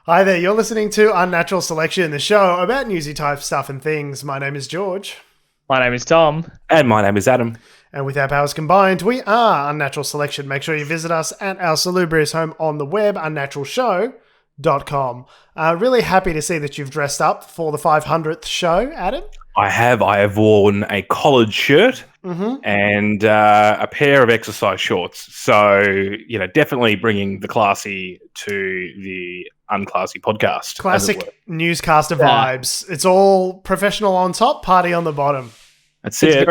Hi there, you're listening to Unnatural Selection, the show about newsy type stuff and things. My name is George. My name is Tom. And my name is Adam. And with our powers combined, we are Unnatural Selection. Make sure you visit us at our salubrious home on the web, unnaturalshow.com. Really happy to see that you've dressed up for the 500th show, Adam. I have worn a collared shirt and a pair of exercise shorts. So, definitely bringing the classy to the unclassy podcast. Classic newscaster vibes. It's all professional on top, party on the bottom. That's it.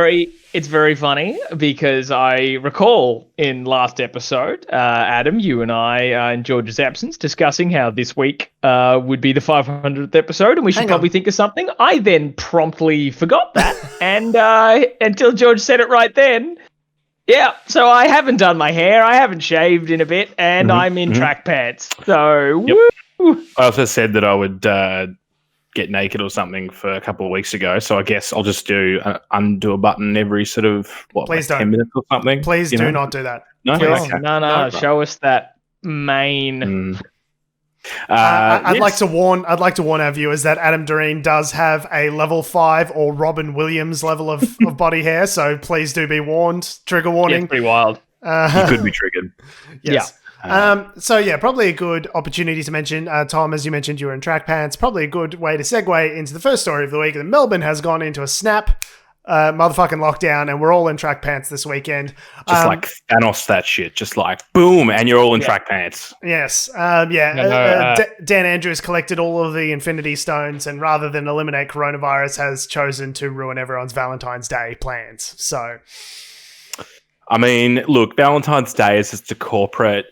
It's very funny because I recall in last episode, Adam, you and I, in George's absence, discussing how this week would be the 500th episode and we should probably think of something. I then promptly forgot that and until George said it right then. Yeah, so I haven't done my hair, I haven't shaved in a bit, and I'm in track pants. So, Yep. woo! I also said that I would get naked or something for a couple of weeks ago, so I guess I'll just undo a button every sort of, Please don't. 10 minutes or something? Please do not do that. No? Please. Okay. No, show us that mane. I'd like to warn our viewers that Adam Doreen does have a level 5 or Robin Williams level of body hair, so please do be warned. Trigger warning. Yeah, it's pretty wild. You could be triggered. Yes. Probably a good opportunity to mention, Tom, as you mentioned, you were in track pants. Probably a good way to segue into the first story of the week. That Melbourne has gone into a snap motherfucking lockdown, and we're all in track pants this weekend. Just like Thanos, that shit. Just like boom, and you're all in track pants. Yes. Dan Andrews collected all of the Infinity Stones, and rather than eliminate coronavirus, has chosen to ruin everyone's Valentine's Day plans. So. I mean, look, Valentine's Day is just a corporate,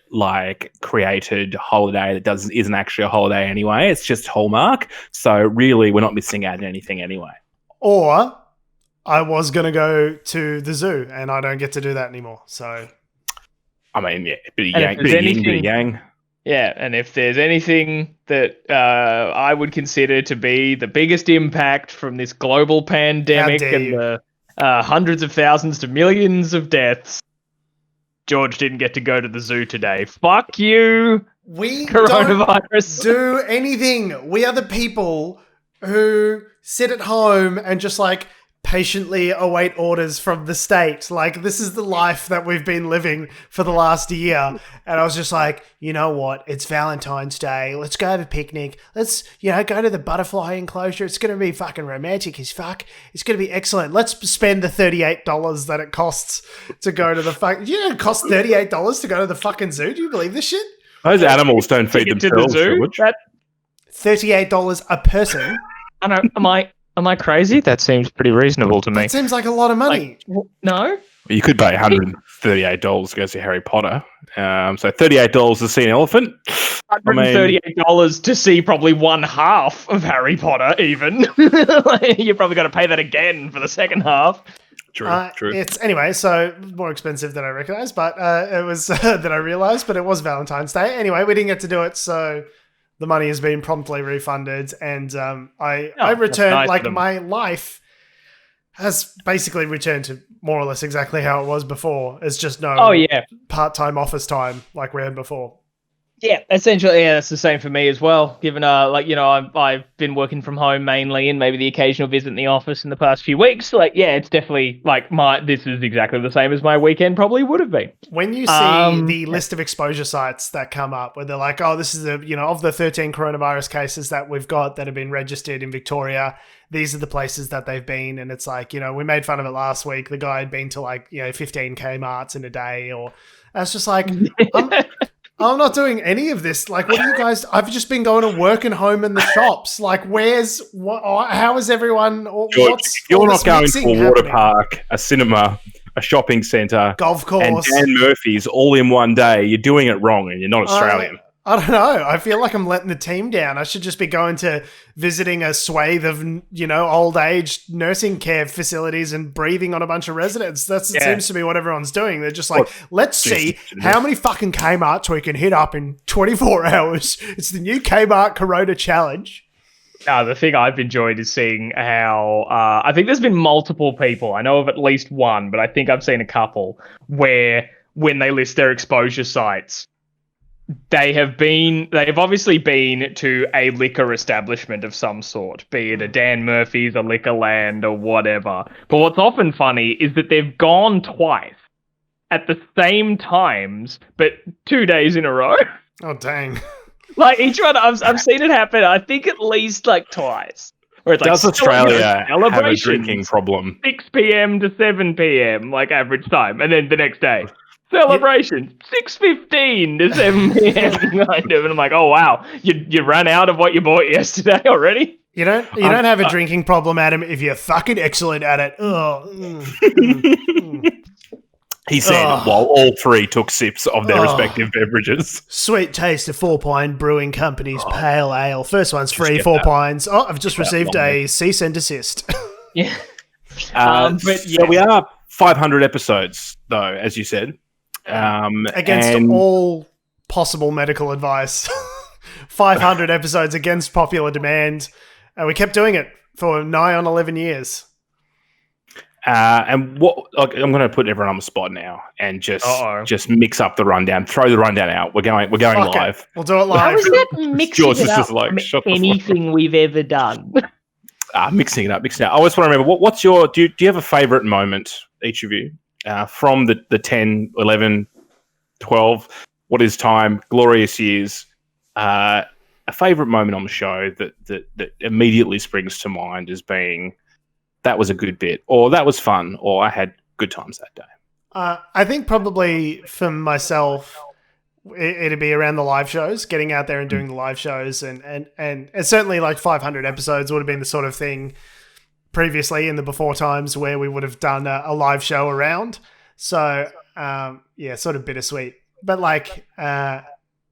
created holiday that isn't actually a holiday anyway. It's just Hallmark. So really, we're not missing out on anything anyway. Or I was going to go to the zoo, and I don't get to do that anymore. So, I mean, yeah, bit of yin, bit of yang. Yeah, and if there's anything that I would consider to be the biggest impact from this global pandemic and the hundreds of thousands to millions of deaths, George didn't get to go to the zoo today. Fuck you, coronavirus. Don't do anything. We are the people who sit at home and just patiently await orders from the state. This is the life that we've been living for the last year. And I was just like, you know what? It's Valentine's Day. Let's go have a picnic. Let's, go to the butterfly enclosure. It's going to be fucking romantic as fuck. It's going to be excellent. Let's spend the $38 that it costs to go to the it costs $38 to go to the fucking zoo. Do you believe this shit? Those animals don't feed themselves. $38 a person. I know. Am I crazy? That seems pretty reasonable to me. It seems like a lot of money. No? You could pay $138 to go see Harry Potter. So $38 to see an elephant. $138 to see probably one half of Harry Potter, even. You're probably going to pay that again for the second half. True. It's anyway, so more expensive than I recognized, but it was than I realized, but it was Valentine's Day. Anyway, we didn't get to do it, so the money has been promptly refunded, and I returned. Nice my life has basically returned to more or less exactly how it was before. It's just no part-time office time like we had before. Yeah, essentially, that's the same for me as well. Given, I've been working from home mainly, and maybe the occasional visit in the office in the past few weeks. It's definitely this is exactly the same as my weekend probably would have been. When you see the list of exposure sites that come up, where they're like, "Oh, this is of the 13 coronavirus cases that we've got that have been registered in Victoria, these are the places that they've been," and it's we made fun of it last week. The guy had been to 15 Kmarts in a day, or that's just I'm not doing any of this. What are you guys? I've just been going to work and home in the shops. How is everyone? George, you're not going to a water park, a cinema, a shopping centre, golf course, and Dan Murphy's all in one day. You're doing it wrong, and you're not Australian. I don't know. I feel like I'm letting the team down. I should just be going to visiting a swathe of, old age nursing care facilities and breathing on a bunch of residents. It seems to be what everyone's doing. They're just let's see how many fucking Kmarts we can hit up in 24 hours. It's the new Kmart Corona Challenge. The thing I've enjoyed is seeing how I think there's been multiple people. I know of at least one, but I think I've seen a couple where when they list their exposure sites, they've obviously been to a liquor establishment of some sort, be it a Dan Murphy's, a Liquorland, or whatever. But what's often funny is that they've gone twice at the same times, but 2 days in a row. Oh, dang. Like, each one, I've seen it happen, I think at least like twice. Where it's Does like, Australia have a drinking problem? 6 p.m. to 7 p.m., like average time, and then the next day. Celebration, 6:15 to 7 p.m. kind of, and I'm like, oh wow, you ran out of what you bought yesterday already. You don't have a drinking problem, Adam, if you're fucking excellent at it. He said while all three took sips of their respective beverages. Sweet taste of 4 Pine Brewing Company's pale ale. First one's free, 4 Pines. Oh, I've just received a cease and desist. Yeah. So we are 500 episodes, though, as you said. Against all possible medical advice. 500 episodes against popular demand. And we kept doing it for nigh on 11 years. And what I'm going to put everyone on the spot now and just mix up the rundown. Throw the rundown out. We're going live. Okay. We'll do it live. How is that mixing George it is up just like, from anything we've ever done? Mixing it up. I always want to remember, what's your... Do you have a favourite moment, each of you, from the 10, 11, 12, what is time, glorious years, a favourite moment on the show that immediately springs to mind as being... that was a good bit, or that was fun, or I had good times that day? I think probably for myself, it'd be around the live shows, getting out there and doing the live shows, and certainly like 500 episodes would have been the sort of thing previously in the before times where we would have done a live show around. So sort of bittersweet. But like, the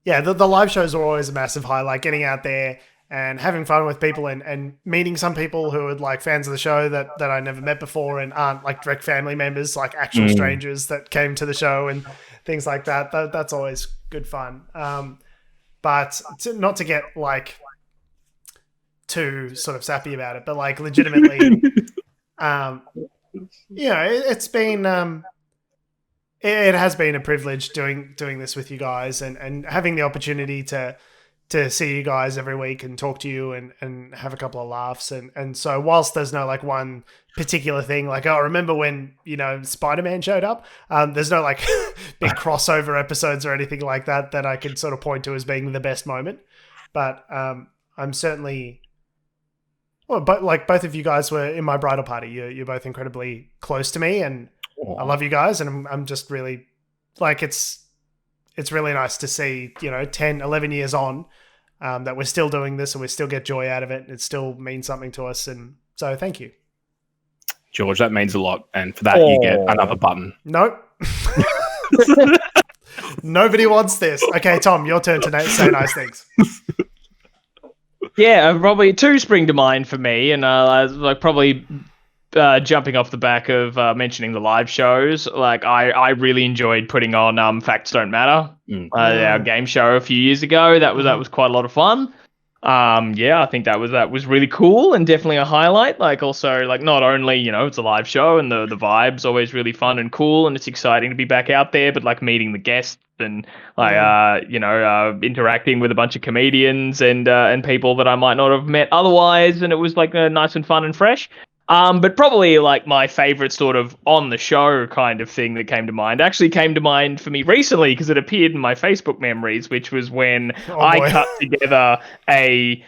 live shows are always a massive highlight, getting out there and having fun with people and meeting some people who are like fans of the show that I never met before and aren't like direct family members, like actual strangers that came to the show and things like that. That's always good fun. But not to get like too sort of sappy about it, but like legitimately, it's been, it has been a privilege doing this with you guys and having the opportunity to see you guys every week and talk to you and have a couple of laughs. And so whilst there's no like one particular thing, like, oh, remember when, Spider-Man showed up? There's no like big crossover episodes or anything like that I can sort of point to as being the best moment. But I'm certainly, but like both of you guys were in my bridal party. You're both incredibly close to me and I love you guys. And I'm just really like, it's really nice to see, 10, 11 years on, that we're still doing this and we still get joy out of it. It still means something to us. And so thank you. George, that means a lot. And for that, you get another button. Nope. Nobody wants this. Okay, Tom, your turn to say nice things. Yeah, probably 2 spring to mind for me. And probably... jumping off the back of mentioning the live shows, like I really enjoyed putting on Facts Don't Matter, our game show a few years ago. That was quite a lot of fun. I think that was really cool and definitely a highlight. Like also like not only it's a live show and the vibe's always really fun and cool and it's exciting to be back out there, but like meeting the guests and like interacting with a bunch of comedians and people that I might not have met otherwise, and it was like nice and fun and fresh. But probably like my favorite sort of on the show kind of thing that came to mind for me recently because it appeared in my Facebook memories, which was when I cut together a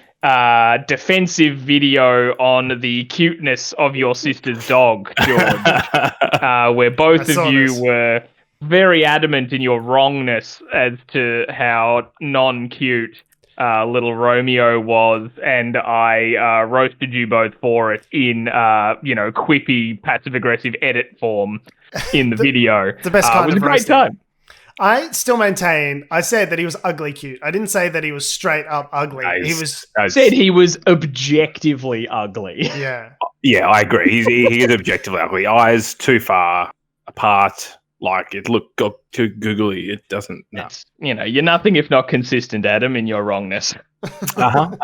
defensive video on the cuteness of your sister's dog, George, where both of you were very adamant in your wrongness as to how non-cute little Romeo was, and I roasted you both for it in quippy passive-aggressive edit form in the video. The best kind it was of a great time. I still maintain, I said that he was ugly cute. I didn't say that he was straight up ugly. Said he was objectively ugly. Yeah. Yeah, I agree. He is objectively ugly. Eyes too far apart. Like it looked too googly. It doesn't. No. You're nothing if not consistent, Adam, in your wrongness. Yes.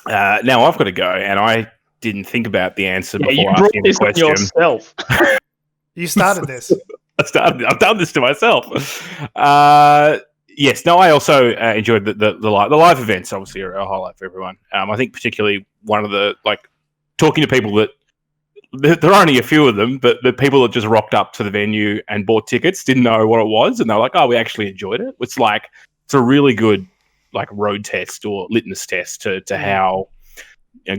Now I've got to go, and I didn't think about the answer before you asking the brought this question. on yourself. You started this. I've done this to myself. Yes. No, I also enjoyed the live events. Obviously, are a highlight for everyone. I think particularly one of the talking to people that there are only a few of them, but the people that just rocked up to the venue and bought tickets didn't know what it was, and they're like, "Oh, we actually enjoyed it." It's a really good road test or litmus test to how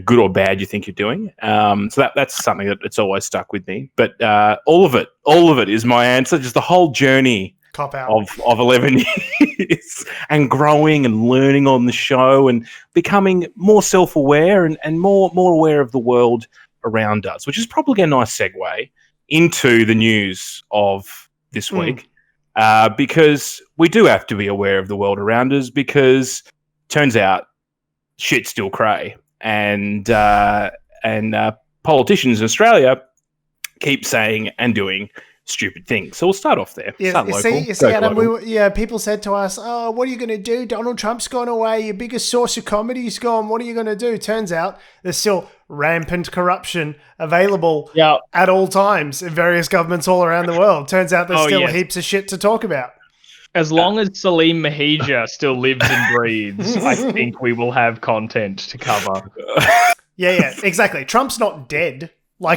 good or bad you think you're doing. So that's something that's always stuck with me. But all of it is my answer. Just the whole journey Cop out. of 11 years and growing and learning on the show and becoming more self-aware and more aware of the world around us, which is probably a nice segue into the news of this week. Because we do have to be aware of the world around us, because turns out shit's still cray. And politicians in Australia keep saying and doing stupid things. So we'll start off there. Yeah, start local. You see, Adam, people said to us, "Oh, what are you going to do? Donald Trump's gone away. Your biggest source of comedy's gone. What are you going to do?" Turns out there's still rampant corruption available at all times in various governments all around the world. Turns out there's still heaps of shit to talk about. As long as Salim Mahija still lives and breathes, I think we will have content to cover. Yeah, exactly. Trump's not dead.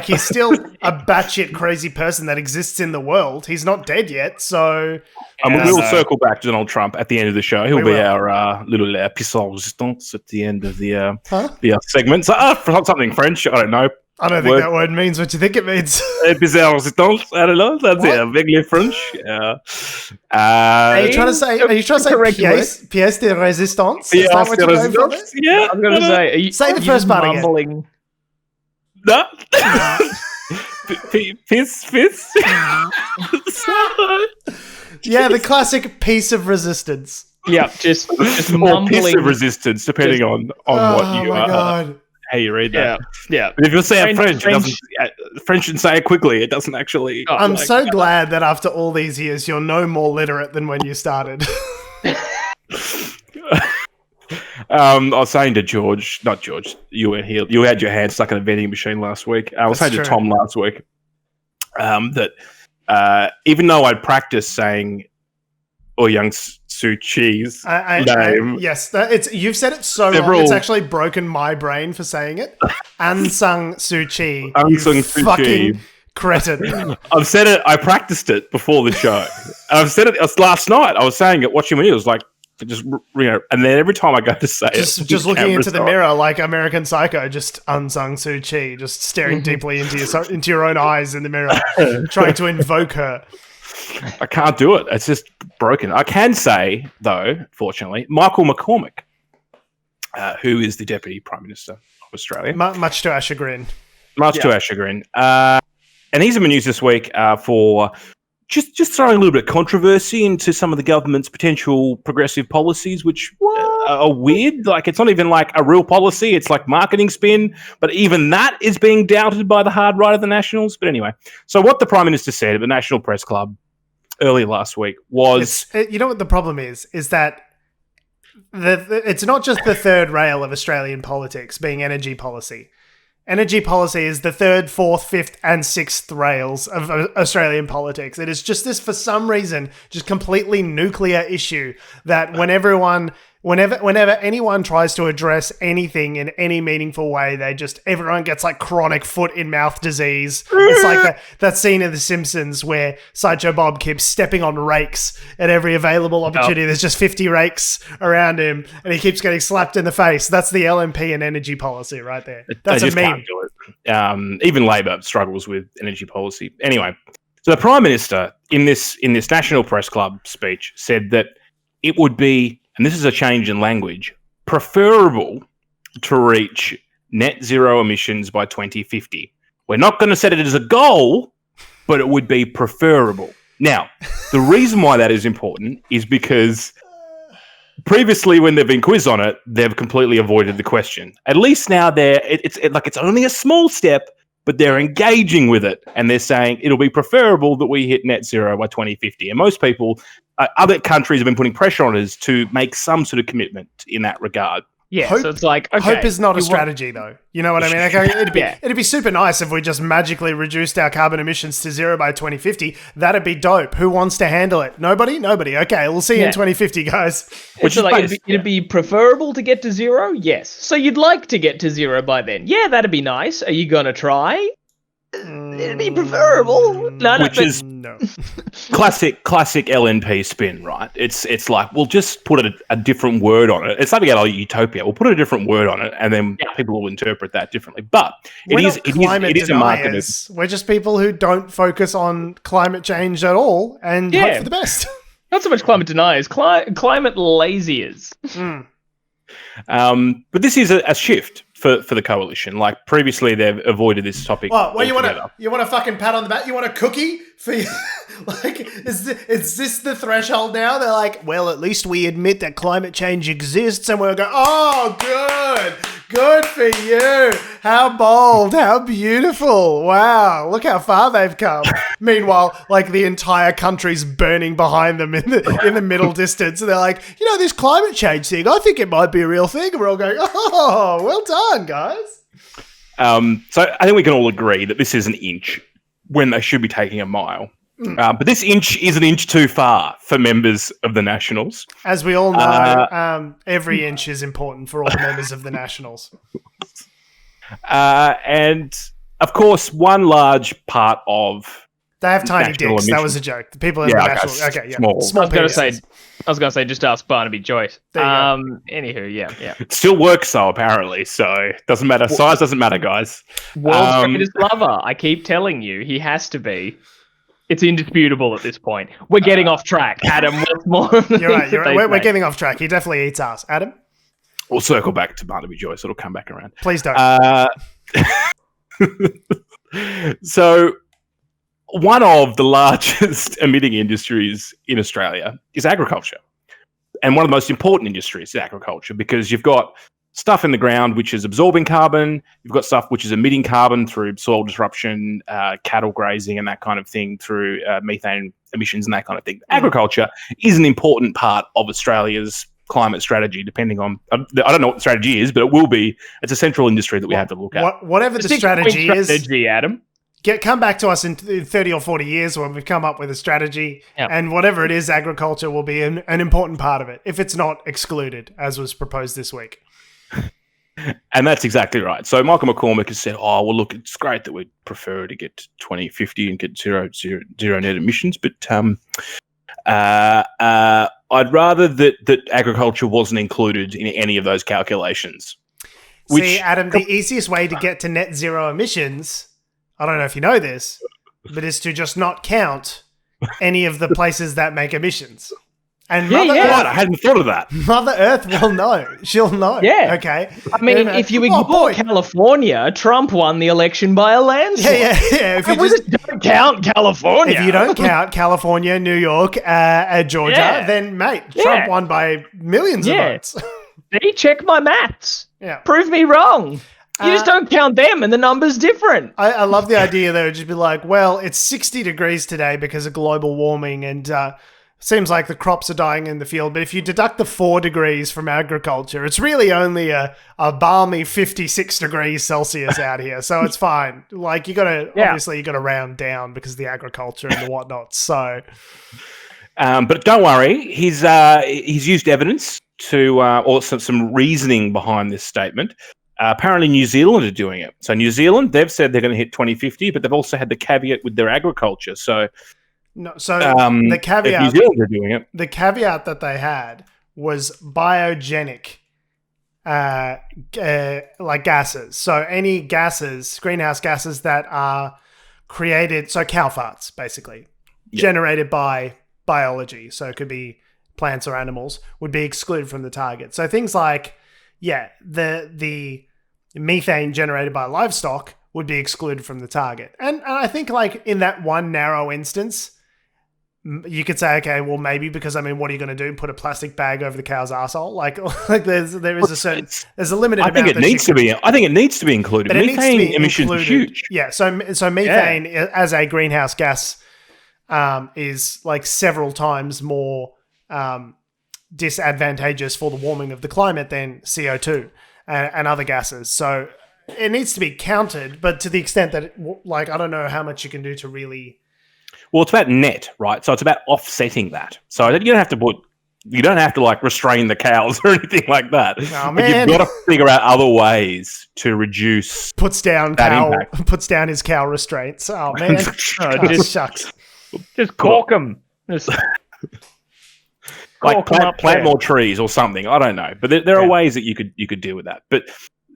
He's still a batshit crazy person that exists in the world. He's not dead yet, so... we'll circle back to Donald Trump at the end of the show. He'll be our little puissant resistance at the end of the segment. So, for something French, I don't know. I don't think that word means what you think it means. Puissant resistance, I don't know. That's vaguely French. Are you trying to say pièce de résistance? Is that what you're going for? Yeah. I'm going to say... Say the first part again. No. Fizz. Yeah, the classic piece of resistance. Yeah, just mumbling. Piece of resistance, depending on what you how you read that. Yeah. But if you're saying French and say it quickly, it doesn't actually... I'm so glad that after all these years, you're no more literate than when you started. I was saying to not George, you were here. You had your hand stuck in a vending machine last week. I was saying to Tom last week that even though I'd practiced saying Aung Suu Kyi's name, yes, you've said it so wrong. It's actually broken my brain for saying it. Aung San Suu Kyi. Aung San Suu Kyi. Cretin. I've said it. I practiced it before the show, and I've said it last night. I was saying it, watching videos, just and then every time I go to say just looking into the mirror like American Psycho, just Aung San Suu Kyi, just staring deeply into your own eyes in the mirror, trying to invoke her. I can't do it. It's just broken. I can say, though, fortunately, Michael McCormack, who is the Deputy Prime Minister of Australia. Much to our chagrin. To our chagrin. And he's in the news this week for just throwing a little bit of controversy into some of the government's potential progressive policies, which are weird. It's not even a real policy. It's marketing spin. But even that is being doubted by the hard right of the Nationals. But anyway, so what the Prime Minister said at the National Press Club early last week was... you know what the problem is that it's not just the third rail of Australian politics being energy policy. Energy policy is the third, fourth, fifth, and sixth rails of Australian politics. It is just this, for some reason, just completely nuclear issue that whenever anyone tries to address anything in any meaningful way, everyone gets chronic foot in mouth disease. It's like that scene in The Simpsons where Sideshow Bob keeps stepping on rakes at every available opportunity. There's just 50 rakes around him and he keeps getting slapped in the face. That's the LNP and energy policy right there. That's a meme. Can't do it. Even Labor struggles with energy policy. Anyway, so the Prime Minister in this National Press Club speech said that it would be, and this is a change in language, preferable to reach net zero emissions by 2050. We're not going to set it as a goal, but it would be preferable. Now, the reason why that is important is because previously when they've been quizzed on it, they've completely avoided the question. At least now it's only a small step, but they're engaging with it. And they're saying it'll be preferable that we hit net zero by 2050. And most people... other countries have been putting pressure on us to make some sort of commitment in that regard. Yeah, Hope- so it's like, okay. Hope is not a strategy, though. You know what I mean? Like, it'd be super nice if we just magically reduced our carbon emissions to 0 by 2050. That'd be dope. Who wants to handle it? Nobody? Nobody. Okay, we'll see you in 2050, guys. Which is like, it'd be preferable to get to 0? Yes. So you'd like to get to 0 by then? Yeah, that'd be nice. Are you going to try? It'd be preferable. No. classic LNP spin, right? It's like, we'll just put a different word on it. It's like we get utopia. We'll put a different word on it, and then people will interpret that differently. But it is a market. We're just people who don't focus on climate change at all and hope for the best. Not so much climate deniers, climate laziers. But this is a shift for the coalition. Like previously, they've avoided this topic. Well, you want a fucking pat on the back? You want a cookie for you? Like, is this the threshold now? They're like, well, at least we admit that climate change exists, and we'll go, oh, good for you. How bold, how beautiful. Wow, look how far they've come. Meanwhile, like the entire country's burning behind them in the middle distance, and they're like, this climate change thing, I think it might be a real thing. And we're all going, oh, well done, guys. So I think we can all agree that this is an inch when they should be taking a mile. But this inch is an inch too far for members of the Nationals. As we all know, every inch is important for all members of the Nationals. And, of course, one large part of... They have tiny dicks. Emissions. That was a joke. The people in the Nationals... Okay, yeah. Small I was going to say, just ask Barnaby Joyce. Anywho, yeah. It still works, though, apparently. So, doesn't matter. Size doesn't matter, guys. World's greatest lover. I keep telling you, he has to be. It's indisputable at this point. We're getting off track. Adam, what's more? You're right. We're getting off track. He definitely eats ass. Adam? We'll circle back to Barnaby Joyce. It'll come back around. Please don't. So, one of the largest emitting industries in Australia is agriculture. And one of the most important industries is agriculture because you've got stuff in the ground which is absorbing carbon, you've got stuff which is emitting carbon through soil disruption, cattle grazing and that kind of thing, through methane emissions and that kind of thing. Agriculture is an important part of Australia's climate strategy, depending on, I don't know what the strategy is, but it will be. It's a central industry that we have to look at. Whatever the strategy is, Adam. Come back to us in 30 or 40 years when we've come up with a strategy, and whatever it is, agriculture will be an important part of it, if it's not excluded, as was proposed this week. And that's exactly right. So Michael McCormick has said, oh, well, look, it's great that we'd prefer to get to 2050 and get zero net emissions, but I'd rather that agriculture wasn't included in any of those calculations. See, Adam, the easiest way to get to net zero emissions, I don't know if you know this, but is to just not count any of the places that make emissions. And Mother Earth, I hadn't thought of that. Mother Earth will know. She'll know. Yeah. Okay. I mean, if you ignore California, Trump won the election by a landslide. Yeah. If you just don't count California. If you don't count California, New York, Georgia, then, mate, Trump won by millions of votes. See, check my maths. Yeah. Prove me wrong. You just don't count them and the number's different. I love the idea, though, just be like, well, it's 60 degrees today because of global warming and seems like the crops are dying in the field. But if you deduct the 4 degrees from agriculture, it's really only a balmy 56 degrees Celsius out here. So it's fine. Like, obviously you got to round down because of the agriculture and the whatnot. So, but don't worry, he's used evidence to, or some reasoning behind this statement. Apparently New Zealand are doing it. So New Zealand, they've said they're going to hit 2050, but they've also had the caveat with their agriculture. So, the caveat, New Zealand are doing it. The caveat that they had was biogenic, like gases. So any gases, greenhouse gases that are created, so cow farts, basically, generated by biology. So it could be plants or animals, would be excluded from the target. So things like, the methane generated by livestock would be excluded from the target. And I think, like, in that one narrow instance, you could say, okay, well, maybe because, I mean, what are you going to do? Put a plastic bag over the cow's arsehole? Like there's a limited amount. I think it needs to be included. But methane emissions are huge. Yeah. So methane as a greenhouse gas is like several times more disadvantageous for the warming of the climate than CO2 and other gases. So it needs to be counted, but to the extent that, I don't know how much you can do to really... Well, it's about net, right? So it's about offsetting that. So you don't have to restrain the cows or anything like that. Oh, but you've got to figure out other ways to reduce puts down his cow restraints. Oh man, shucks. Just cork them. Plant more trees or something. I don't know, but there are ways that you could deal with that. But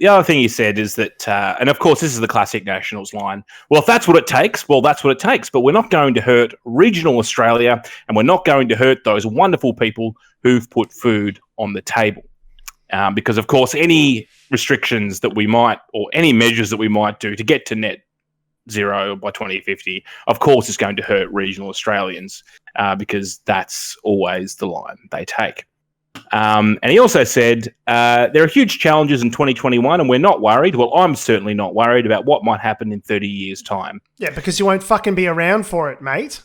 the other thing he said is that, and of course, this is the classic Nationals line. Well, if that's what it takes, well, that's what it takes. But we're not going to hurt regional Australia, and we're not going to hurt those wonderful people who've put food on the table. Because, of course, any restrictions that we might, or any measures that we might do to get to net zero by 2050, of course, is going to hurt regional Australians, because that's always the line they take. And he also said, there are huge challenges in 2021 and we're not worried. Well, I'm certainly not worried about what might happen in 30 years' time. Yeah, because you won't fucking be around for it, mate.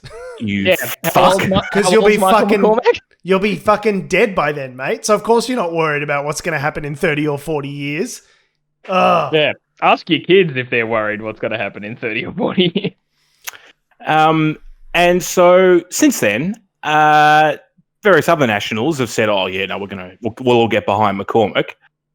Fuck. Because you'll be fucking dead by then, mate. So, of course, you're not worried about what's going to happen in 30 or 40 years. Yeah, ask your kids if they're worried what's going to happen in 30 or 40 years. And so, since then... various other nationals have said, "Oh yeah, no, we'll all get behind McCormick,"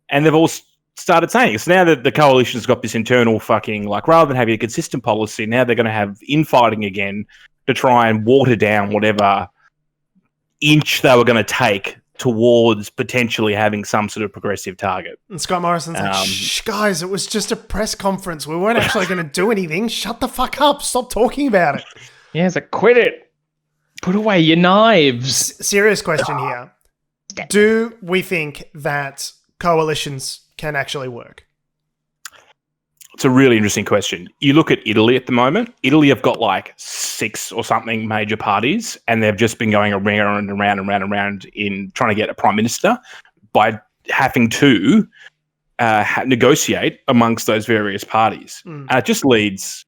and they've all started saying it. So now that the coalition's got this internal fucking rather than having a consistent policy, now they're going to have infighting again to try and water down whatever inch they were going to take towards potentially having some sort of progressive target. And Scott Morrison's like, "Shh, guys, it was just a press conference. We weren't actually going to do anything. Shut the fuck up. Stop talking about it." Yes, quit it. Put away your knives. Serious question here. Do we think that coalitions can actually work? It's a really interesting question. You look at Italy at the moment. Italy have got 6 or something major parties, and they've just been going around and round and round and round in trying to get a prime minister by having to negotiate amongst those various parties. And it just leads,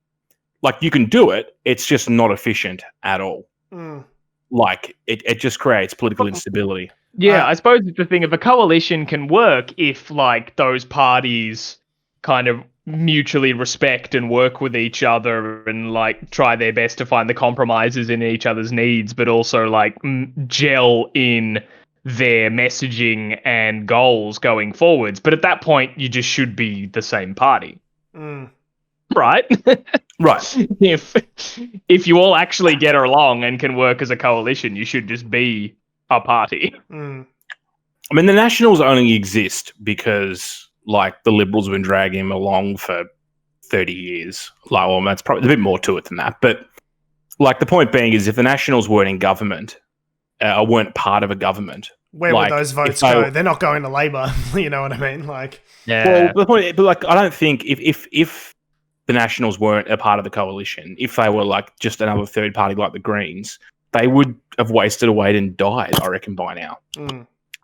you can do it, it's just not efficient at all. It just creates political instability. Yeah, I suppose it's the thing, if a coalition can work if those parties kind of mutually respect and work with each other and try their best to find the compromises in each other's needs, but also gel in their messaging and goals going forwards. But at that point, you just should be the same party. Right? Right. If you all actually get along and can work as a coalition, you should just be a party. I mean, the Nationals only exist because, the Liberals have been dragging them along for 30 years. That's probably a bit more to it than that. But, the point being is if the Nationals weren't in government, or weren't part of a government... Where would those votes go? They're not going to Labor. You know what I mean? Yeah. Well, the point, I don't think if the Nationals weren't a part of the coalition, if they were just another third party like the Greens, they would have wasted away and died, I reckon, by now.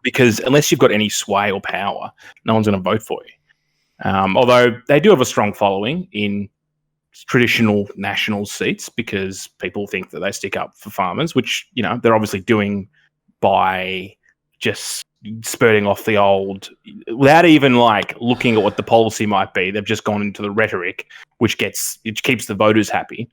Because unless you've got any sway or power, no one's going to vote for you. Although they do have a strong following in traditional national seats because people think that they stick up for farmers, which, they're obviously doing by just spurting off the old, without even looking at what the policy might be. They've just gone into the rhetoric, which keeps the voters happy.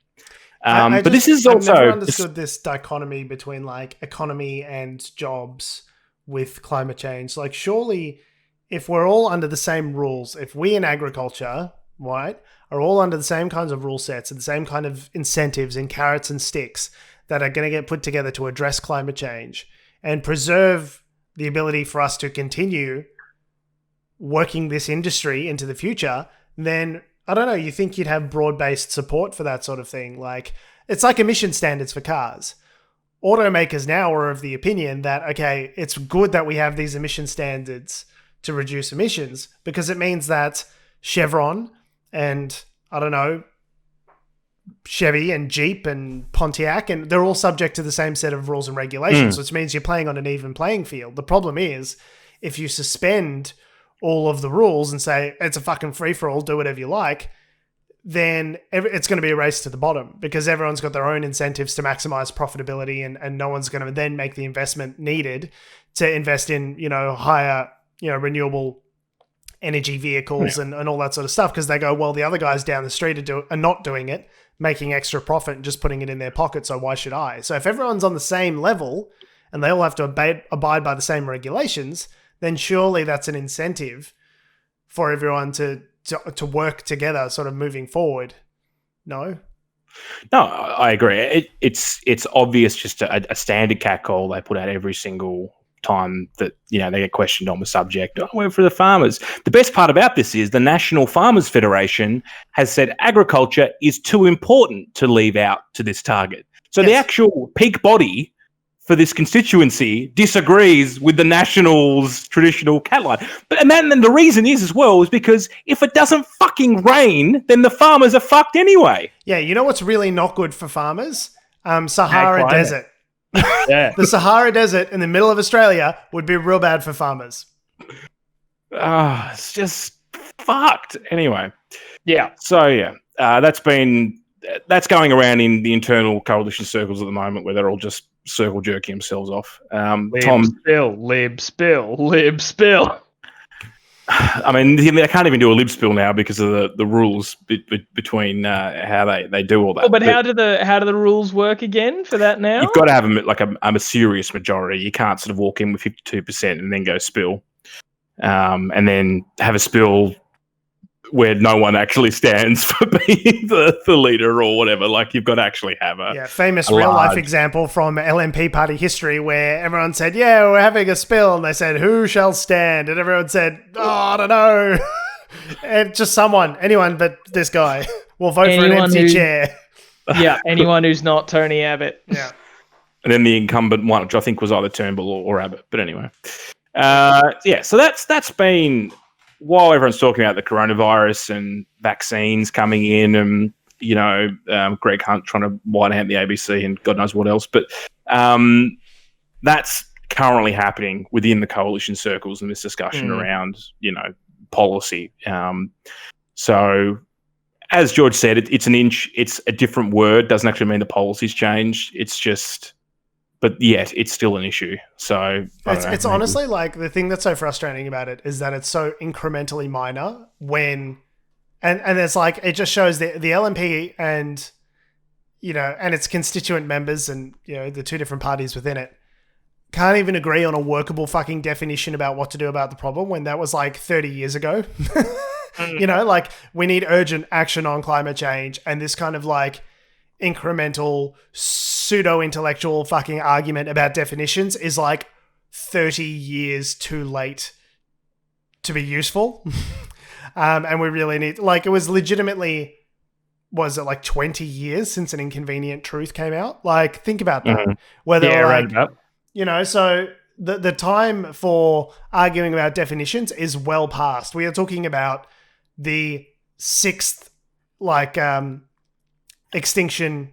But this is also... I've never understood this dichotomy between economy and jobs with climate change. Surely if we're all under the same rules, if we in agriculture, right, are all under the same kinds of rule sets and the same kind of incentives and carrots and sticks that are going to get put together to address climate change and preserve the ability for us to continue working this industry into the future, then I don't know, you think you'd have broad-based support for that sort of thing. It's like emission standards for cars. Automakers now are of the opinion that, okay, it's good that we have these emission standards to reduce emissions because it means that Chevron and, I don't know, Chevy and Jeep and Pontiac, and they're all subject to the same set of rules and regulations, which means you're playing on an even playing field. The problem is, if you suspend all of the rules and say, it's a fucking free-for-all, do whatever you like, then it's going to be a race to the bottom because everyone's got their own incentives to maximize profitability and no one's going to then make the investment needed to invest in, higher, renewable energy vehicles and all that sort of stuff because they go, well, the other guys down the street are not doing it, making extra profit and just putting it in their pocket, so why should I? So if everyone's on the same level and they all have to abide by the same regulations, then surely that's an incentive for everyone to work together sort of moving forward. No, I agree. It's obvious, just a standard catcall they put out every single time that they get questioned on the subject. We're for the farmers. The best part about this is the National Farmers Federation has said agriculture is too important to leave out to this target. So the actual peak body for this constituency disagrees with the Nationals' traditional catline. And then the reason is as well is because if it doesn't fucking rain, then the farmers are fucked anyway. Yeah, you know what's really not good for farmers? Sahara Desert. Yeah. The Sahara Desert in the middle of Australia would be real bad for farmers. It's just fucked. Anyway. Yeah. So, that's going around in the internal coalition circles at the moment where they're all just circle jerking themselves off. Lib spill. I mean, they can't even do a lib spill now because of the rules between how they do all that. Oh, but how do the rules work again for that now? You've got to have a serious majority. You can't sort of walk in with 52% and then go spill, and then have a spill where no one actually stands for being the leader or whatever. Like, you've got to actually have famous real-life example from LNP party history where everyone said, we're having a spill, and they said, who shall stand? And everyone said, I don't know. And just anyone but this guy will vote for an empty chair. Yeah, anyone who's not Tony Abbott. Yeah. And then the incumbent one, which I think was either Turnbull or Abbott. But anyway. So that's been... While everyone's talking about the coronavirus and vaccines coming in and, Greg Hunt trying to widen out the ABC and God knows what else, but that's currently happening within the coalition circles and this discussion around, policy. So as George said, it's it's a different word, doesn't actually mean the policy's changed. It's just... But yet, it's still an issue. So it's honestly like the thing that's so frustrating about it is that it's so incrementally minor when, and it's like it just shows the LNP and and its constituent members and the two different parties within it can't even agree on a workable fucking definition about what to do about the problem when that was like 30 years ago. Like we need urgent action on climate change, and this kind of like incremental pseudo-intellectual fucking argument about definitions is like 30 years too late to be useful. And we really need, like, it was legitimately, was it like 20 years since An Inconvenient Truth came out? Like, think about that. Mm-hmm. Where they're like, so the time for arguing about definitions is well past. We are talking about the sixth, extinction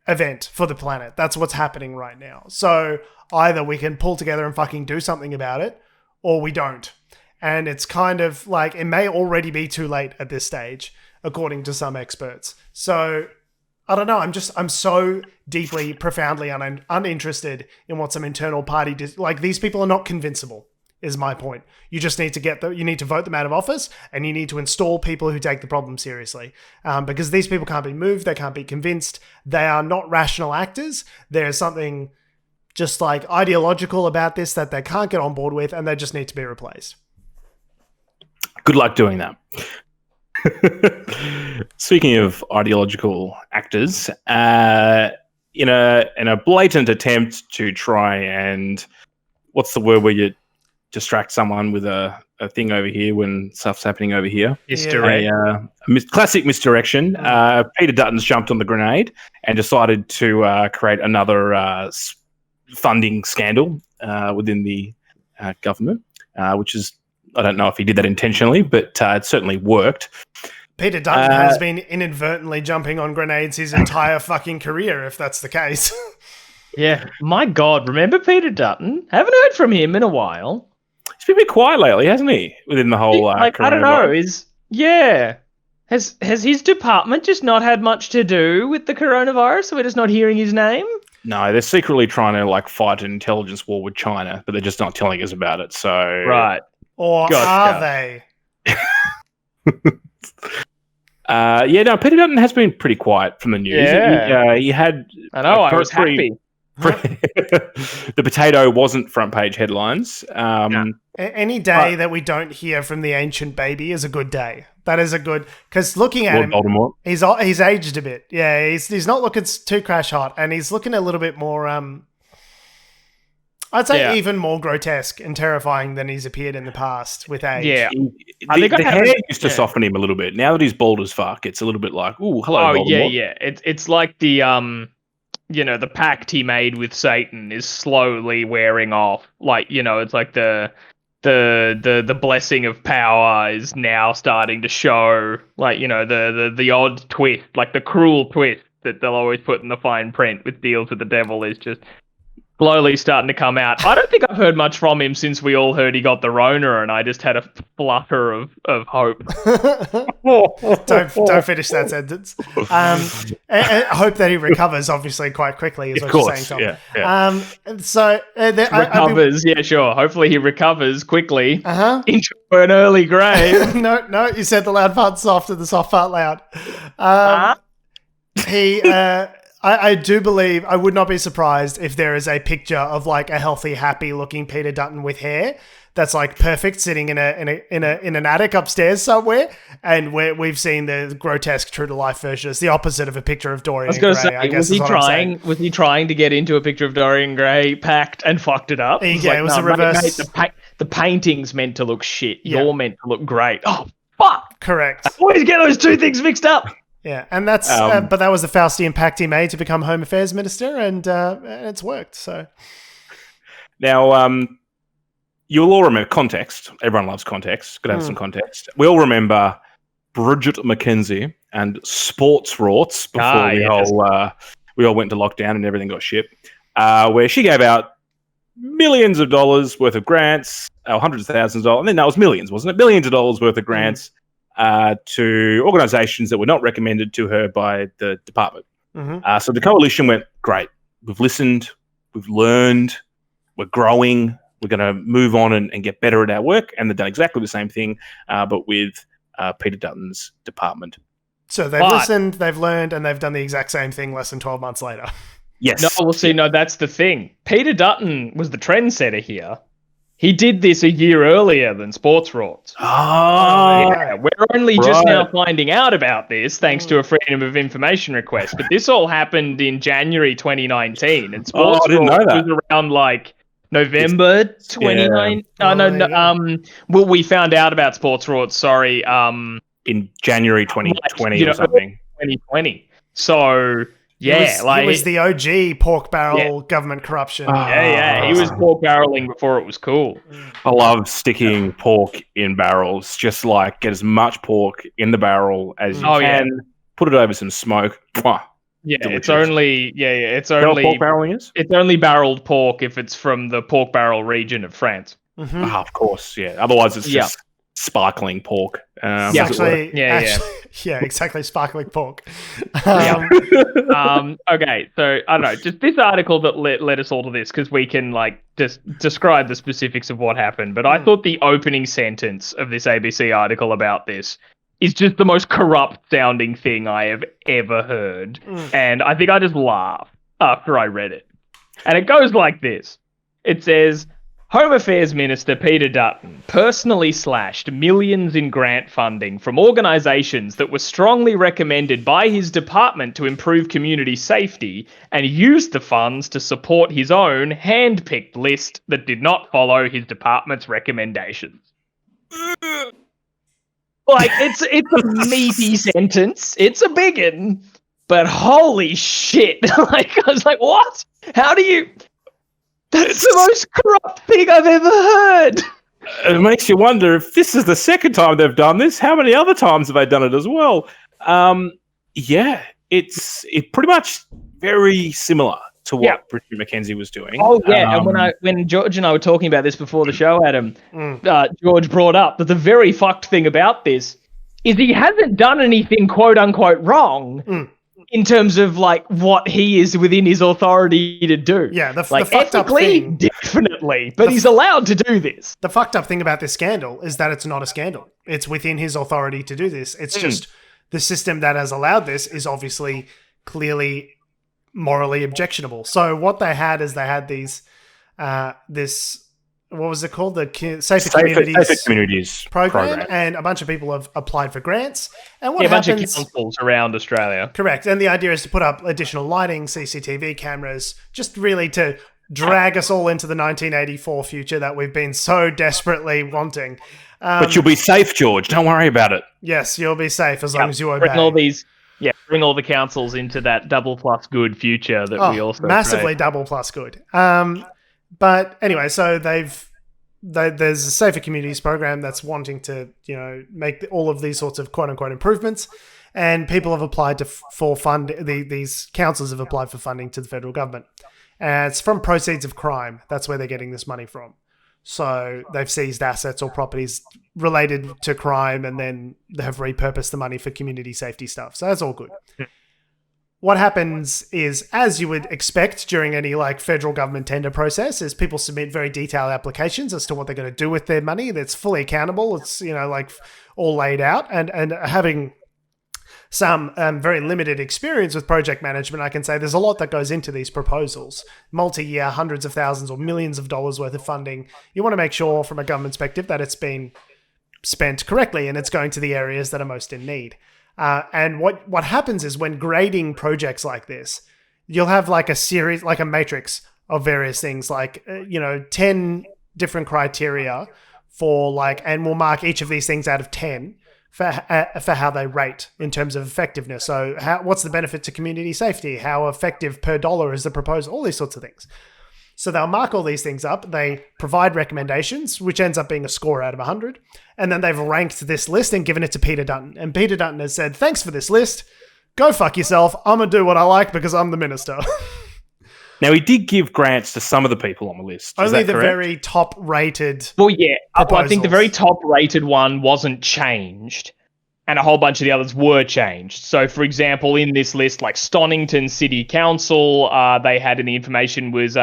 event for the planet. That's what's happening right now. So either we can pull together and fucking do something about it, or we don't. And it's kind of like, it may already be too late at this stage, according to some experts. So I don't know. I'm so deeply, profoundly uninterested in what some internal party like, these people are not convincible, is my point. You just need to you need to vote them out of office, and you need to install people who take the problem seriously. Because these people can't be moved, they can't be convinced, they are not rational actors. There's something just like ideological about this that they can't get on board with, and they just need to be replaced. Good luck doing that. Speaking of ideological actors, in a blatant attempt to try and, what's the word where you distract someone with a thing over here when stuff's happening over here? Classic misdirection. Peter Dutton's jumped on the grenade and decided to create another funding scandal within the government, which is, I don't know if he did that intentionally, but it certainly worked. Peter Dutton has been inadvertently jumping on grenades his entire fucking career, if that's the case. Yeah. My God, remember Peter Dutton? Haven't heard from him in a while. He's been a bit quiet lately, hasn't he? Within the whole I don't know. Has his department just not had much to do with the coronavirus, so we're just not hearing his name? No, they're secretly trying to like fight an intelligence war with China, but they're just not telling us about it. So Right. Or are they? Peter Dutton has been pretty quiet from the news. Yeah. He had. I know. I was happy. The potato wasn't front page headlines. Any day that we don't hear from the ancient baby is a good day. That is a good, because looking at him, Voldemort. he's aged a bit. Yeah, he's not looking too crash hot, and he's looking a little bit more. I'd say even more grotesque and terrifying than he's appeared in the past with age. Yeah, the hair used to soften him a little bit. Now that he's bald as fuck, it's a little bit like, ooh, hello, Voldemort. Yeah. It's like the the pact he made with Satan is slowly wearing off. Like, it's like the blessing of power is now starting to show. Like, the odd twist, like the cruel twist that they'll always put in the fine print with deals with the devil is just slowly starting to come out. I don't think I've heard much from him since we all heard he got the Rona, and I just had a flutter of hope. Don't finish that sentence. I hope that he recovers, obviously, quite quickly. Is of what course, you're saying, Tom. yeah. Recovers, yeah, sure. Hopefully he recovers quickly into an early grave. No, you said the loud part soft and the soft part loud. I do believe, I would not be surprised if there is a picture of like a healthy, happy looking Peter Dutton with hair that's like perfect, sitting in an attic upstairs somewhere, and we've seen the grotesque true to life version. It's the opposite of a picture of Dorian Gray. I guess was he trying to get into a picture of Dorian Gray, packed and fucked it up? It was a reverse. Mate, the painting's meant to look shit. Yeah. You're meant to look great. Oh fuck! Correct. I always get those two things mixed up. Yeah, and that's but that was the Faustian pact he made to become Home Affairs Minister, and it's worked. So now, you'll all remember context. Everyone loves context. Got to have some context. We all remember Bridget McKenzie and sports rorts before we all went to lockdown and everything got shit. Where she gave out millions of dollars worth of grants, hundreds of thousands of dollars, and then that was millions, wasn't it? Millions of dollars worth of grants. To organisations that were not recommended to her by the department. So the coalition went, great, we've listened, we've learned, we're growing, we're going to move on and get better at our work. And they've done exactly the same thing, but with Peter Dutton's department. So they've listened, they've learned, and they've done the exact same thing less than 12 months later. Yes. No, that's the thing. Peter Dutton was the trendsetter here. He did this a year earlier than Sports Rorts. Yeah, we're only just now finding out about this thanks to a Freedom of Information request. But this all happened in January 2019, and Sports Rorts was around like November 2019. Well, we found out about Sports Rorts. In January 2020 or something. 2020. So. Yeah, he was the OG pork barrel government corruption. He was pork barreling before it was cool. I love sticking pork in barrels. Just like get as much pork in the barrel as you can. Put it over some smoke. Mwah. Yeah, delicious. It's only pork barreling is? It's only barreled pork if it's from the pork barrel region of France. Of course, yeah. Otherwise, it's just sparkling pork. Exactly, sparkling pork. Okay, so I don't know, just this article that led us all to this, because we can like just describe the specifics of what happened. But I thought the opening sentence of this ABC article about this is just the most corrupt sounding thing I have ever heard, and I think I just laughed after I read it. And it goes like this. It says, Home Affairs Minister Peter Dutton personally slashed millions in grant funding from organisations that were strongly recommended by his department to improve community safety, and used the funds to support his own hand-picked list that did not follow his department's recommendations. Like, it's a meaty sentence. It's a big one. But holy shit. Like, I was like, what? How do you... That's the most corrupt thing I've ever heard. It makes you wonder if this is the second time they've done this. How many other times have they done it as well? It's pretty much very similar to what Bridget McKenzie was doing. Oh yeah, and when George and I were talking about this before the show, Adam, George brought up that the very fucked thing about this is he hasn't done anything quote unquote wrong in terms of like what he is within his authority to do. Yeah, the like fucked up ethically, thing, definitely, but he's allowed to do this. the fucked up thing about this scandal is that it's not a scandal. It's within his authority to do this. It's just the system that has allowed this is obviously clearly morally objectionable. So what they had is they had these, this, what was it called? The Safer Communities program, and a bunch of people have applied for grants. And what happens? A bunch of councils around Australia. Correct. And the idea is to put up additional lighting, CCTV cameras, just really to drag us all into the 1984 future that we've been so desperately wanting. But you'll be safe, George. Don't worry about it. Yes, you'll be safe as long as you obey. Bring all the councils into that double plus good future that we also massively double plus good. But anyway, so there's a Safer Communities program that's wanting to, make all of these sorts of quote unquote improvements, and people have applied for fund. These councils have applied for funding to the federal government, and it's from proceeds of crime. That's where they're getting this money from. So they've seized assets or properties related to crime, and then they have repurposed the money for community safety stuff. So that's all good. What happens is, as you would expect during any federal government tender process, is people submit very detailed applications as to what they're going to do with their money. That's fully accountable. It's, all laid out. And having some very limited experience with project management, I can say there's a lot that goes into these proposals. Multi-year, hundreds of thousands or millions of dollars worth of funding. You want to make sure from a government perspective that it's been spent correctly and it's going to the areas that are most in need. And what happens is when grading projects like this, you'll have a series, a matrix of various things, 10 different criteria for and we'll mark each of these things out of 10 for how they rate in terms of effectiveness. So what's the benefit to community safety? How effective per dollar is the proposal? All these sorts of things. So they'll mark all these things up. They provide recommendations, which ends up being a score out of 100. And then they've ranked this list and given it to Peter Dutton. And Peter Dutton has said, thanks for this list. Go fuck yourself. I'm going to do what I like because I'm the minister. Now, he did give grants to some of the people on the list. Only the very top-rated I think the very top-rated one wasn't changed. And a whole bunch of the others were changed. So, for example, in this list, Stonington City Council, they had in the information was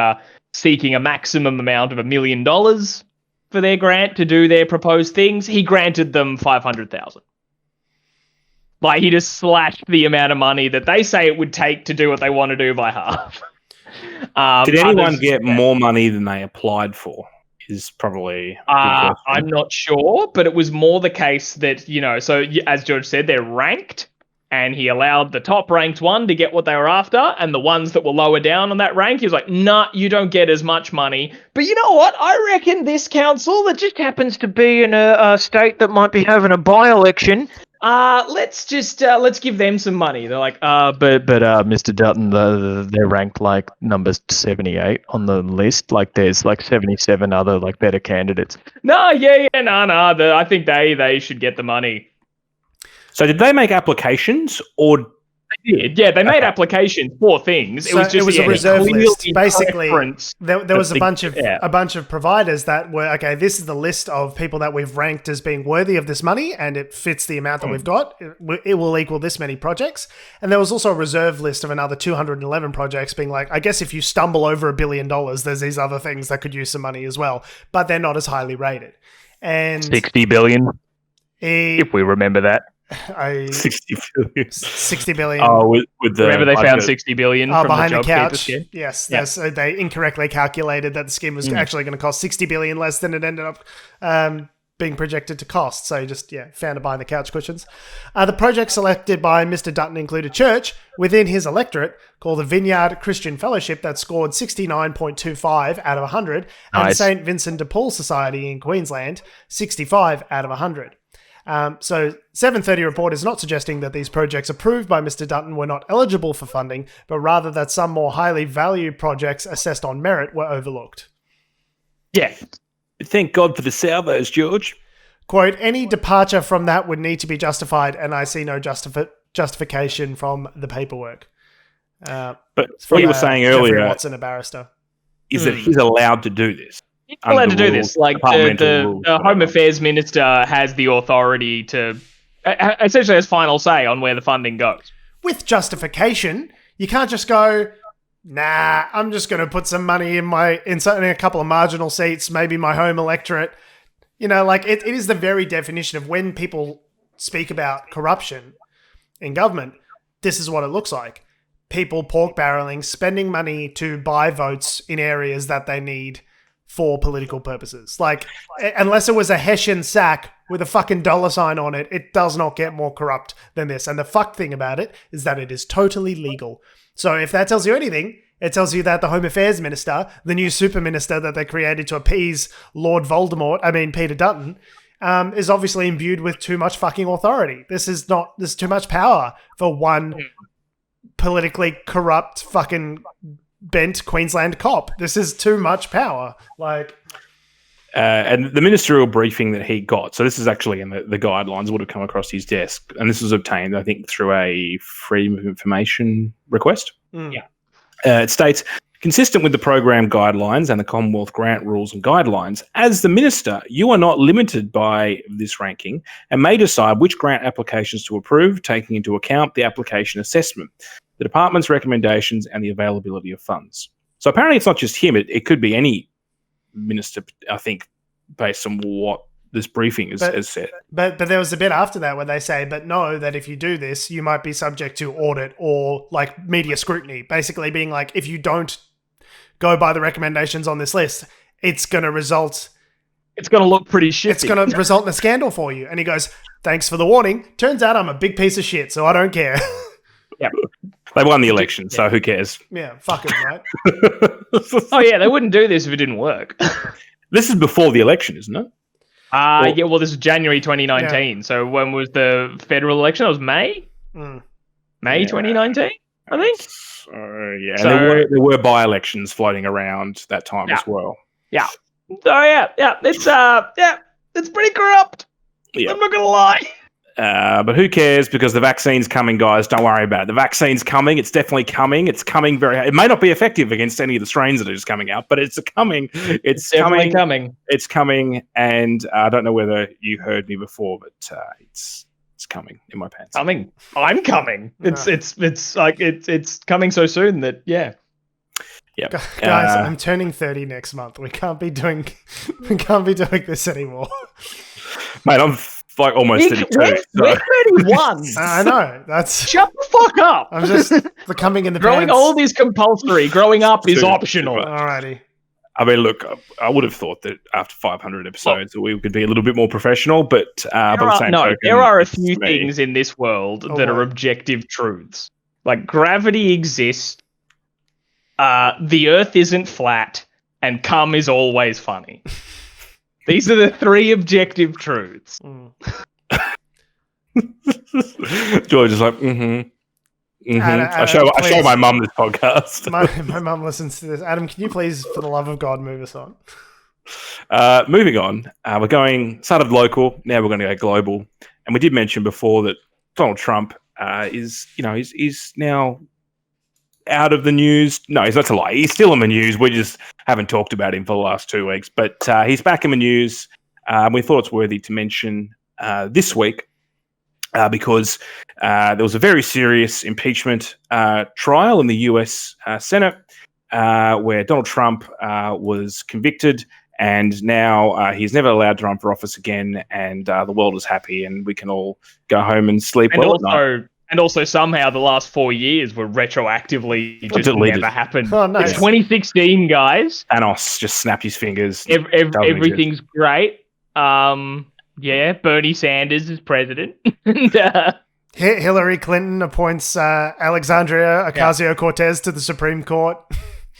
seeking a maximum amount of $1 million for their grant to do their proposed things. He granted them $500,000. He just slashed the amount of money that they say it would take to do what they want to do by half. Did anyone get more money than they applied for? Is probably I'm not sure, but it was more the case that, so as George said, they're ranked, and he allowed the top ranked one to get what they were after, and the ones that were lower down on that rank, he was like, nah, you don't get as much money. But you know what? I reckon this council that just happens to be in a state that might be having a by-election, let's give them some money. They're like, but Mr. Dutton, they're ranked number 78 on the list. There's 77 other better candidates. No, I think they should get the money. So did they make applications or? They did. Yeah, they made applications for things. So it was a reserve list. Basically, there was a bunch of providers that were, okay, this is the list of people that we've ranked as being worthy of this money, and it fits the amount that we've got. It will equal this many projects. And there was also a reserve list of another 211 projects being I guess if you stumble over $1 billion, there's these other things that could use some money as well, but they're not as highly rated. And 60 billion, if we remember that. 60 billion. 60 billion. Oh, with the remember they found 60 billion from behind the the couch. Scheme? Yes, they incorrectly calculated that the scheme was actually going to cost 60 billion less than it ended up being projected to cost. So just found it behind the couch cushions. The project selected by Mr. Dutton included a church within his electorate called the Vineyard Christian Fellowship that scored 69.25 out of 100, and St. Vincent de Paul Society in Queensland 65 out of 100. So 730 report is not suggesting that these projects approved by Mr. Dutton were not eligible for funding, but rather that some more highly valued projects assessed on merit were overlooked. Yeah. Thank God for the salvos, George. Quote, any departure from that would need to be justified, and I see no justification from the paperwork. But what you were saying earlier, Jeffrey Watson, a barrister, is that he's allowed to do this. He's allowed to do this. The Home Affairs Minister has the authority to essentially has final say on where the funding goes. With justification. You can't just go, nah, I'm just going to put some money in a couple of marginal seats, maybe my home electorate. You know, like it is the very definition of when people speak about corruption in government, this is what it looks like. People pork barreling, spending money to buy votes in areas that they need for political purposes. Like, unless it was a Hessian sack with a fucking $sign on it, it does not get more corrupt than this. And the fuck thing about it is that it is totally legal. So if that tells you anything, it tells you that the Home Affairs Minister, the new super minister that they created to appease Peter Dutton, is obviously imbued with too much fucking authority. There's too much power for one politically corrupt fucking bent Queensland cop. This is too much power. And the ministerial briefing that he got, so this is actually in the guidelines, would have come across his desk, and this was obtained, I think, through a Freedom of Information request. Yeah. It states, consistent with the program guidelines and the Commonwealth grant rules and guidelines, as the minister, you are not limited by this ranking and may decide which grant applications to approve, taking into account the application assessment, the department's recommendations, and the availability of funds. So apparently it's not just him, it could be any minister, I think, based on what this briefing has said. But there was a bit after that where they say, but know that if you do this, you might be subject to audit or like media scrutiny. Basically being like, if you don't go by the recommendations on this list, it's going to look pretty shitty. It's going to result in a scandal for you. And he goes, thanks for the warning. Turns out I'm a big piece of shit, so I don't care. Yeah. They won the election, so who cares? Yeah, fuck it, right? Oh, yeah, they wouldn't do this if it didn't work. This is before the election, isn't it? Well, this is January 2019. Yeah. So when was the federal election? It was May? May 2019, I think? So there were by-elections floating around that time as well. Yeah. So, it's pretty corrupt. Yeah. I'm not going to lie. But who cares, because the vaccine's coming, guys. Don't worry about it. The vaccine's coming. It's definitely coming. It's coming it may not be effective against any of the strains that are just coming out, but it's coming. It's definitely coming. It's coming, and I don't know whether you heard me before, but it's coming in my pants. Coming. I'm coming. It's coming so soon that Yep. Guys, I'm turning 30 next month. We can't be doing this anymore. Mate, I'm like almost 32. We're 31. I know. That's shut the fuck up. I'm just becoming in the growing pants. old is compulsory. Growing up is optional. Alrighty. I mean, look, I would have thought that after 500 episodes we could be a little bit more professional, but by the same token, there are a few things in this world that are objective truths. Like gravity exists, the Earth isn't flat, and cum is always funny. These are the three objective truths. George is like, I show my mum this podcast. My mum listens to this. Adam, can you please, for the love of God, move us on? Moving on, we're started local, now we're going to go global. And we did mention before that Donald Trump is now out of the news. No, that's a lie. He's still in the news. We just haven't talked about him for the last 2 weeks. But he's back in the news. We thought it's worthy to mention this week because there was a very serious impeachment trial in the US Senate where Donald Trump was convicted, and now he's never allowed to run for office again, and the world is happy, and we can all go home and sleep well at night. And also, somehow, the last 4 years were retroactively just deleted. Never happened. Oh, nice. It's 2016, guys. Thanos just snapped his fingers. Everything's great. Bernie Sanders is president. Hillary Clinton appoints Alexandria Ocasio-Cortez to the Supreme Court.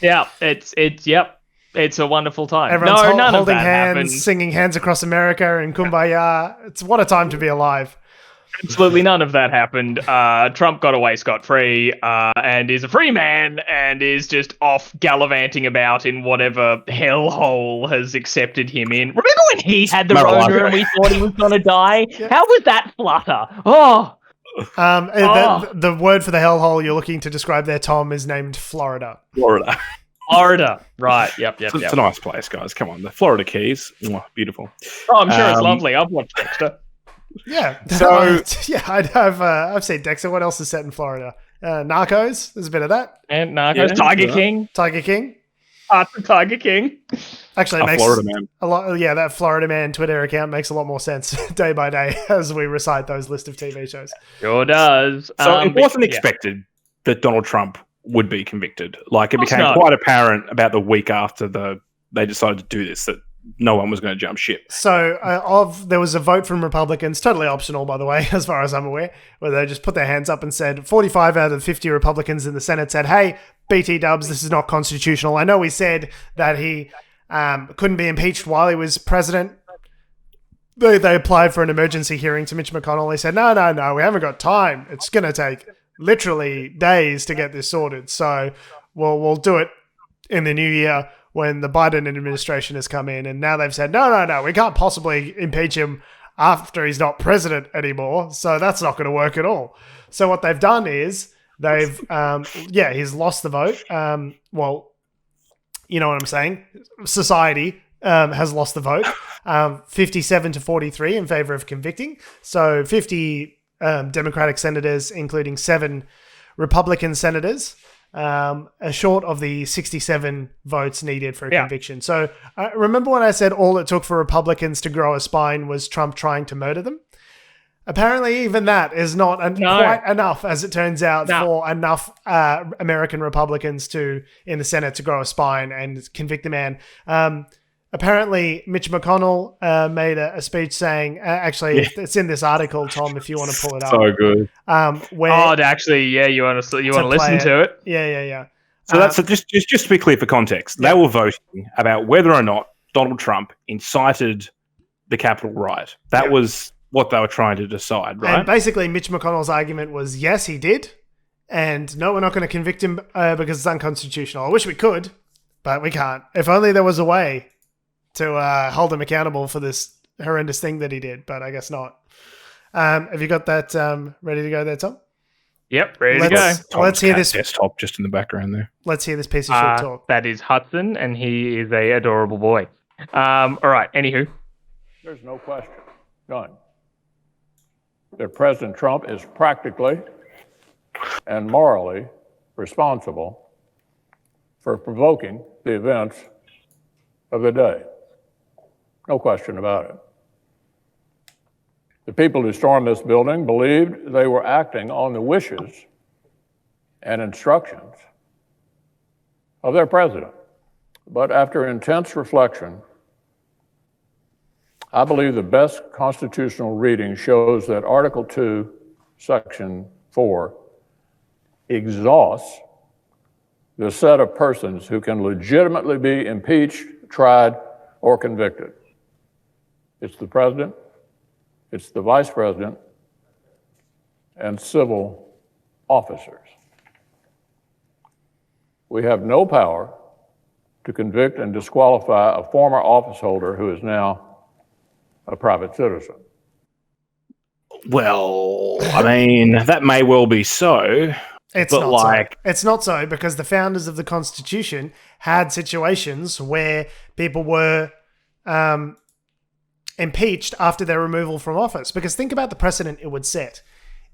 Yeah, it's a wonderful time. Everyone's none holding of that hands, happened. singing Hands Across America and Kumbaya. It's what a time to be alive. Absolutely none of that happened. Trump got away scot-free and is a free man and is just off gallivanting about in whatever hellhole has accepted him in. Remember when he had the Rona and we thought he was going to die? Yeah. How was that flutter? The word for the hellhole you're looking to describe there, Tom, is named Florida. Florida. Right. Yep. It's a nice place, guys. Come on. The Florida Keys. Beautiful. Oh, I'm sure it's lovely. I've watched Dexter. Yeah. So I've seen Dexter. What else is set in Florida? Narcos. There's a bit of that. And Narcos, Yeah, Tiger yeah. King, Tiger King. Parts of Tiger King. Actually, it A makes Florida man. a lot. Yeah, that Florida Man Twitter account makes a lot more sense day by day as we recite those list of TV shows. Sure does. So it wasn't yeah. expected that Donald Trump would be convicted. Like, it Of course became not. quite apparent about the week after they decided to do this that no one was going to jump ship. So there was a vote from Republicans, totally optional, by the way, as far as I'm aware, where they just put their hands up and said 45 out of 50 Republicans in the Senate said, hey, BT dubs, this is not constitutional. I know we said that he couldn't be impeached while he was president. They applied for an emergency hearing to Mitch McConnell. He said, no, we haven't got time. It's going to take literally days to get this sorted. So we'll do it in the new year when the Biden administration has come in. And now they've said, no, we can't possibly impeach him after he's not president anymore. So that's not going to work at all. So what they've done is they've, he's lost the vote. Well, you know what I'm saying? Society has lost the vote. 57 to 43 in favor of convicting. So 50 Democratic senators, including 7 Republican senators, short of the 67 votes needed for a conviction. So remember when I said all it took for Republicans to grow a spine was Trump trying to murder them? Apparently even that is not quite enough, as it turns out, for enough American Republicans in the Senate to grow a spine and convict the man. Apparently, Mitch McConnell made a speech saying, it's in this article, Tom, if you want to pull it up. So good. You want to listen to it? Yeah. So that's just to be clear for context. They were voting about whether or not Donald Trump incited the Capitol riot. That was what they were trying to decide, right? And basically, Mitch McConnell's argument was, yes, he did. And no, we're not going to convict him because it's unconstitutional. I wish we could, but we can't. If only there was a way to hold him accountable for this horrendous thing that he did, but I guess not. Have you got that ready to go there, Tom? Yep, ready to go. Let's hear this desktop just in the background there. Let's hear this piece of shit talk. That is Hudson, and he is a adorable boy. All right, anywho. There's no question, none, that President Trump is practically and morally responsible for provoking the events of the day. No question about it. The people who stormed this building believed they were acting on the wishes and instructions of their president. But after intense reflection, I believe the best constitutional reading shows that Article 2, Section 4 exhausts the set of persons who can legitimately be impeached, tried, or convicted. It's the president, it's the vice president, and civil officers. We have no power to convict and disqualify a former office holder who is now a private citizen. Well, I mean, that may well be so. It's not so because the founders of the Constitution had situations where people were impeached after their removal from office. Because think about the precedent it would set.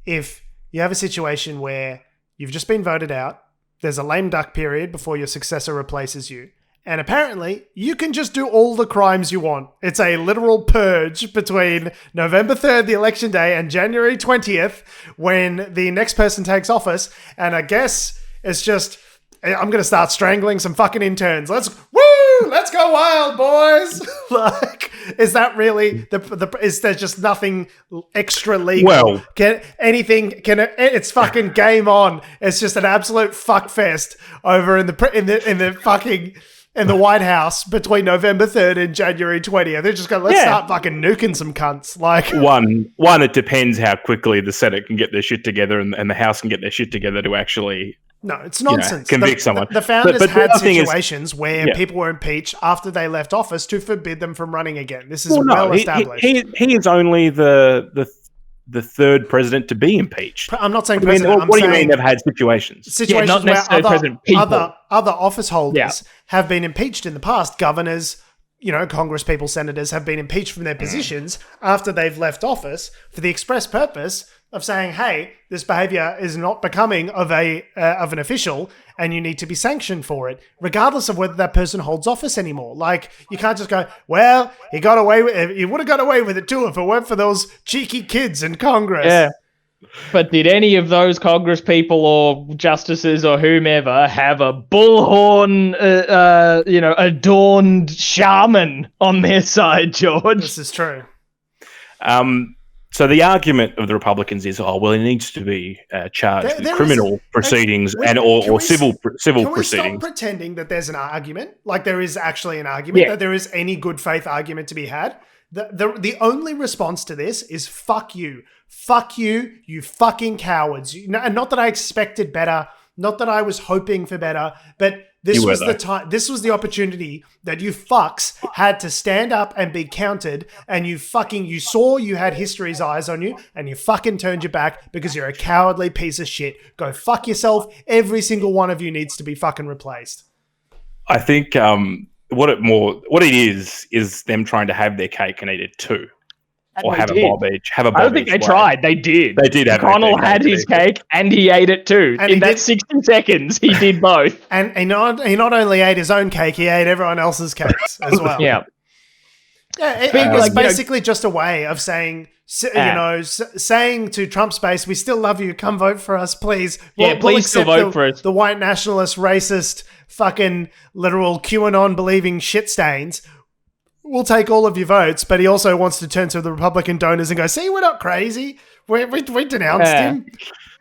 If you have a situation where you've just been voted out, there's a lame duck period before your successor replaces you. And apparently, you can just do all the crimes you want. It's a literal purge between November 3rd, the election day, and January 20th, when the next person takes office. And I guess it's just, I'm going to start strangling some fucking interns. Let's go wild, boys. Like, is that really, is there just nothing extra legal? Well, it's fucking game on. It's just an absolute fuck fest over in the White House between November 3rd and January 20th. They're just going, let's start fucking nuking some cunts. Like one, it depends how quickly the Senate can get their shit together and the House can get their shit together to actually... No, it's nonsense. Convict someone. The founders had situations where people were impeached after they left office to forbid them from running again. This is well established. He is only the third president to be impeached. I'm not saying president. What do you mean they've had situations? Situations not necessarily where president, people. other office holders have been impeached in the past. Governors, Congress people, senators have been impeached from their positions after they've left office for the express purpose of saying, hey, this behavior is not becoming of an official and you need to be sanctioned for it, regardless of whether that person holds office anymore. Like, you can't just go, well, he would have got away with it too if it weren't for those cheeky kids in Congress. Yeah. But did any of those Congress people or justices or whomever have a bullhorn, adorned shaman on their side, George? This is true. So the argument of the Republicans is, he needs to be charged with criminal proceedings or civil proceedings. Can we stop pretending that there's an argument? Like, there is actually an argument, that there is any good faith argument to be had. The only response to this is fuck you. Fuck you, you fucking cowards. And not that I expected better, not that I was hoping for better, but this was the time. This was the opportunity that you fucks had to stand up and be counted, and you saw you had history's eyes on you, and you fucking turned your back because you're a cowardly piece of shit. Go fuck yourself. Every single one of you needs to be fucking replaced. I think what it is them trying to have their cake and eat it too. Or have a bob each. I don't think they tried. They did. They did. McConnell had his cake and he ate it too. And in that 60 seconds, he did both. And he not only ate his own cake, he ate everyone else's cakes as well. Yeah. It was basically just a way of saying, saying to Trump's base, we still love you. Come vote for us, please. Please still vote for us. The white nationalist, racist, fucking literal QAnon believing shit stains. We'll take all of your votes, but he also wants to turn to the Republican donors and go, see, we're not crazy. We denounced him.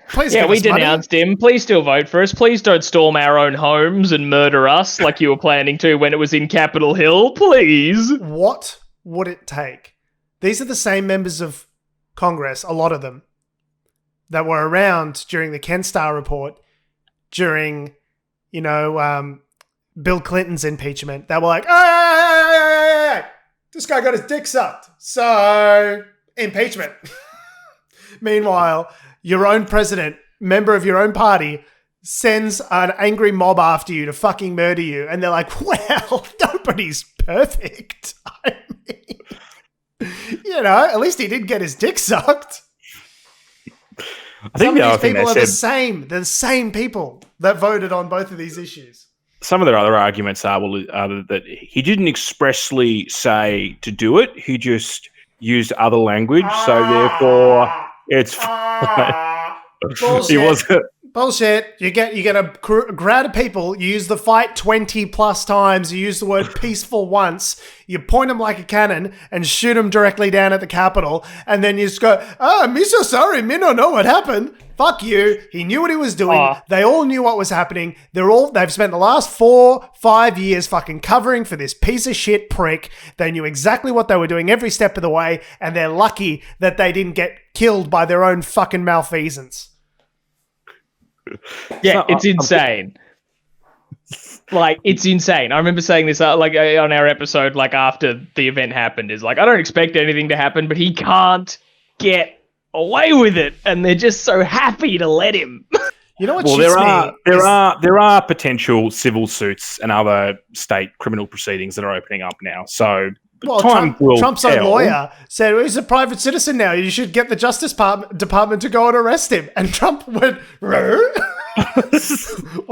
Please we denounced him. Please still vote for us. Please don't storm our own homes and murder us like you were planning to when it was in Capitol Hill. Please. What would it take? These are the same members of Congress, a lot of them, that were around during the Ken Starr report, during, Bill Clinton's impeachment, that were like, hey, this guy got his dick sucked. So, impeachment. Meanwhile, your own president, member of your own party, sends an angry mob after you to fucking murder you. And they're like, well, nobody's perfect. I mean, at least he didn't get his dick sucked. I think the other thing they said, they're the same people that voted on both of these issues. Some of their other arguments are that he didn't expressly say to do it. He just used other language. So therefore, it's bullshit. He wasn't. Bullshit. You get a crowd of people, you use the fight 20 plus times, you use the word peaceful once, you point them like a cannon and shoot them directly down at the Capitol, and then you just go, me so sorry, me no know what happened. Fuck you. He knew what he was doing. They all knew what was happening. They've spent the last 4-5 years fucking covering for this piece of shit prick. They knew exactly what they were doing every step of the way, and they're lucky that they didn't get killed by their own fucking malfeasance. Yeah, it's insane. It's insane. I remember saying this on our episode, after the event happened, is I don't expect anything to happen, but he can't get away with it, and they're just so happy to let him. You know what? Well, there are potential civil suits and other state criminal proceedings that are opening up now. So Trump's own lawyer said, he's a private citizen now. You should get the Justice Department to go and arrest him. And Trump went, what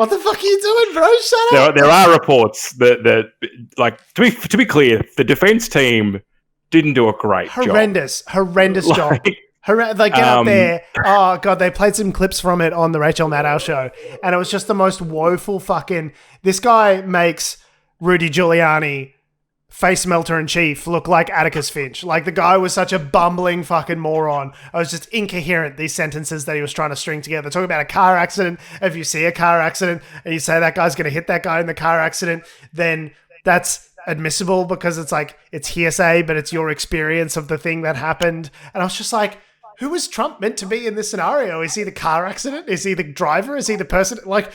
the fuck are you doing, bro? Shut up. There are reports that to be clear, the defense team didn't do a great job. Horrendous job. They get up there. Oh, God, they played some clips from it on the Rachel Maddow show. And it was just the most woeful fucking... This guy makes Rudy Giuliani, face melter in chief, look like Atticus Finch. The guy was such a bumbling fucking moron. I was just incoherent, these sentences that he was trying to string together. Talking about a car accident. If you see a car accident and you say that guy's going to hit that guy in the car accident, then that's admissible because it's hearsay, but it's your experience of the thing that happened. And I was just like, who is Trump meant to be in this scenario? Is he the car accident? Is he the driver? Is he the person? What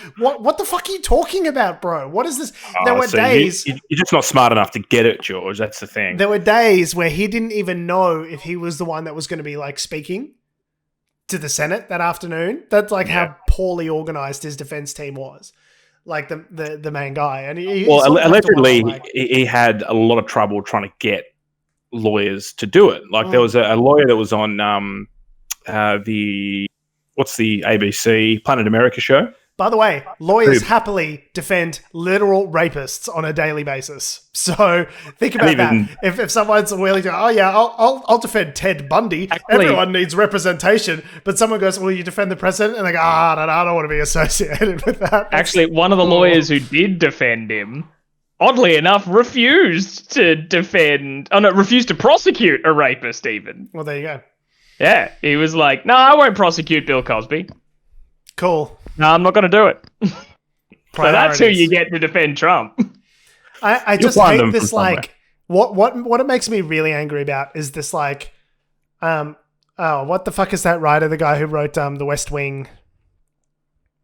the fuck are you talking about, bro? What is this? There were days... You're just not smart enough to get it, George. That's the thing. There were days where he didn't even know if he was the one that was going to be, speaking to the Senate that afternoon. That's how poorly organized his defense team was. like the main guy, and he Well, sort of have to wonder, allegedly, like, he had a lot of trouble trying to get lawyers to do it. Like there was a lawyer that was on the ABC Planet America show. by the way, lawyers happily defend literal rapists on a daily basis. So think about that. If someone's willing to, I'll defend Ted Bundy. Actually, everyone needs representation. But someone goes, will you defend the president? And they go, I don't want to be associated with that. Actually, one of the lawyers who did defend him, oddly enough, refused to prosecute a rapist even. Well, there you go. Yeah, he was like, no, I won't prosecute Bill Cosby. Cool. No, I'm not going to do it. So that's who you get to defend Trump. I just hate this, like, what it makes me really angry about is this, like, what the fuck is that writer, the guy who wrote The West Wing?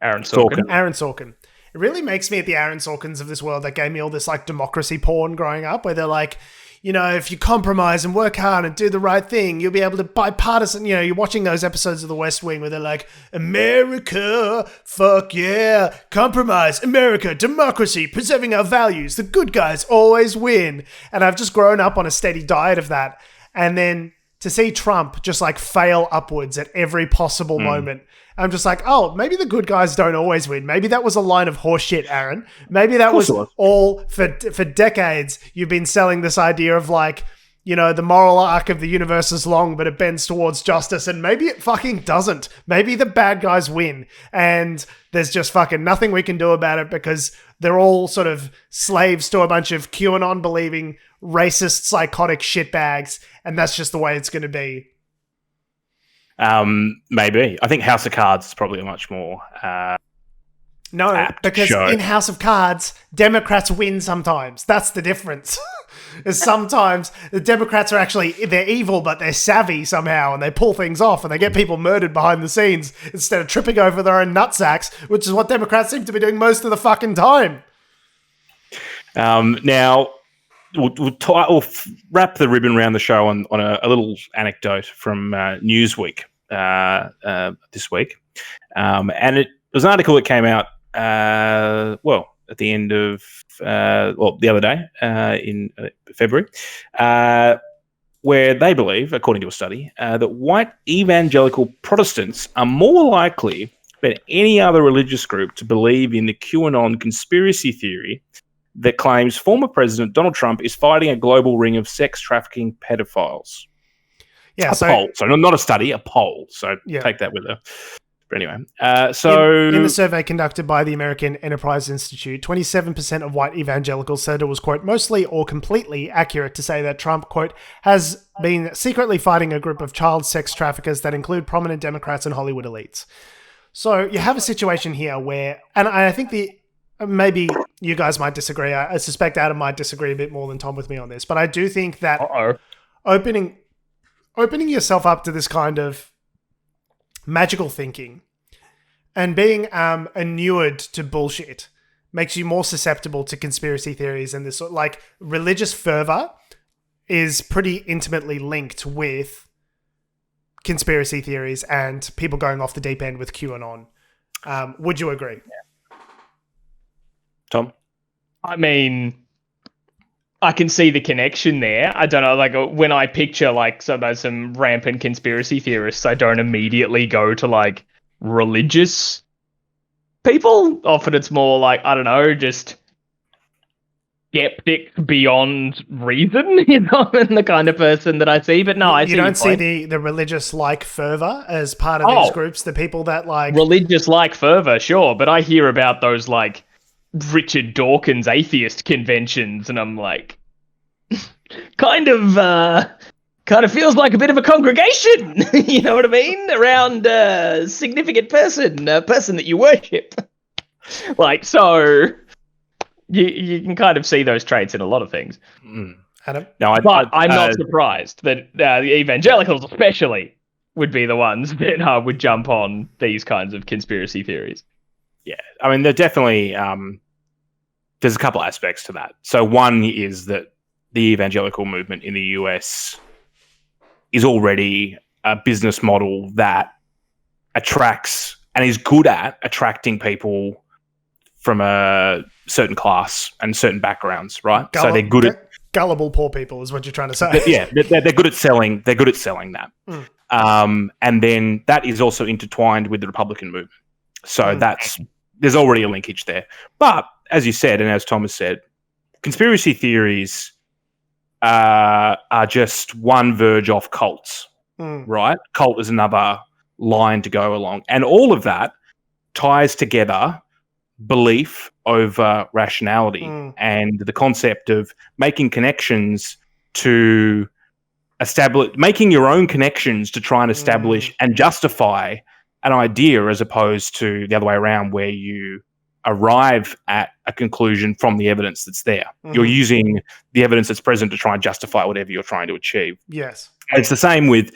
Aaron Sorkin. It really makes me at the Aaron Sorkins of this world that gave me all this, like, democracy porn growing up, where they're like, you know, if you compromise and work hard and do the right thing, you'll be able to bipartisan, you know, you're watching those episodes of The West Wing where they're like, America, fuck yeah, compromise, America, democracy, preserving our values, the good guys always win. And I've just grown up on a steady diet of that. And then to see Trump just like fail upwards at every possible moment, I'm just like, oh, maybe the good guys don't always win. Maybe that was a line of horseshit, Aaron. Maybe that was all for decades. You've been selling this idea of like, you know, the moral arc of the universe is long, but it bends towards justice. And maybe it fucking doesn't. Maybe the bad guys win. And there's just fucking nothing we can do about it because they're all sort of slaves to a bunch of QAnon believing racist, psychotic shitbags. And that's just the way it's going to be. Maybe. I think House of Cards is probably a much more no, because show. In House of Cards, Democrats win sometimes. That's the difference. Is sometimes the Democrats are actually, they're evil, but they're savvy somehow, and they pull things off, and they get people murdered behind the scenes instead of tripping over their own nutsacks, which is what Democrats seem to be doing most of the fucking time. Now, we'll wrap the ribbon around the show on a little anecdote from Newsweek this week. And it was an article that came out, at the end of, the other day in February, where they believe, according to a study, that white evangelical Protestants are more likely than any other religious group to believe in the QAnon conspiracy theory that claims former President Donald Trump is fighting a global ring of sex trafficking pedophiles. Yeah, a poll. So not a study, a poll. So take that with a... But anyway, in the survey conducted by the American Enterprise Institute, 27% of white evangelicals said it was, quote, mostly or completely accurate to say that Trump, quote, has been secretly fighting a group of child sex traffickers that include prominent Democrats and Hollywood elites. So you have a situation here where, and I think maybe you guys might disagree. I suspect Adam might disagree a bit more than Tom with me on this, but I do think that opening yourself up to this kind of magical thinking and being inured to bullshit makes you more susceptible to conspiracy theories, and this sort of, like, religious fervor is pretty intimately linked with conspiracy theories and people going off the deep end with QAnon. Would you agree? Tom? I mean, I can see the connection there. I don't know, like when I picture like some rampant conspiracy theorists, I don't immediately go to like religious people. Often it's more like, I don't know, just skeptic beyond reason, you know, and the kind of person that I see. But no, I see. You don't see the religious like fervor as part of these groups, the people that like religious like fervor, sure. But I hear about those like Richard Dawkins atheist conventions, and I'm like, kind of feels like a bit of a congregation. You know what I mean? Around a significant person, a person that you worship. Like, so you can kind of see those traits in a lot of things. Adam? No, I'm not surprised that the evangelicals especially would be the ones that would jump on these kinds of conspiracy theories. Yeah, I mean, they're definitely, there's a couple aspects to that. So one is that the evangelical movement in the US is already a business model that attracts and is good at attracting people from a certain class and certain backgrounds, right? So they're good at gullible poor people, is what you're trying to say. they're good at selling. They're good at selling that, and then that is also intertwined with the Republican movement. So there's already a linkage there. But as you said, and as Thomas said, conspiracy theories are just one verge off cults, right? Cult is another line to go along, and all of that ties together belief over rationality and the concept of making connections to making your own connections to try and establish and justify an idea, as opposed to the other way around, where you arrive at a conclusion from the evidence that's there. You're using the evidence that's present to try and justify whatever you're trying to achieve. Yes. And it's the same with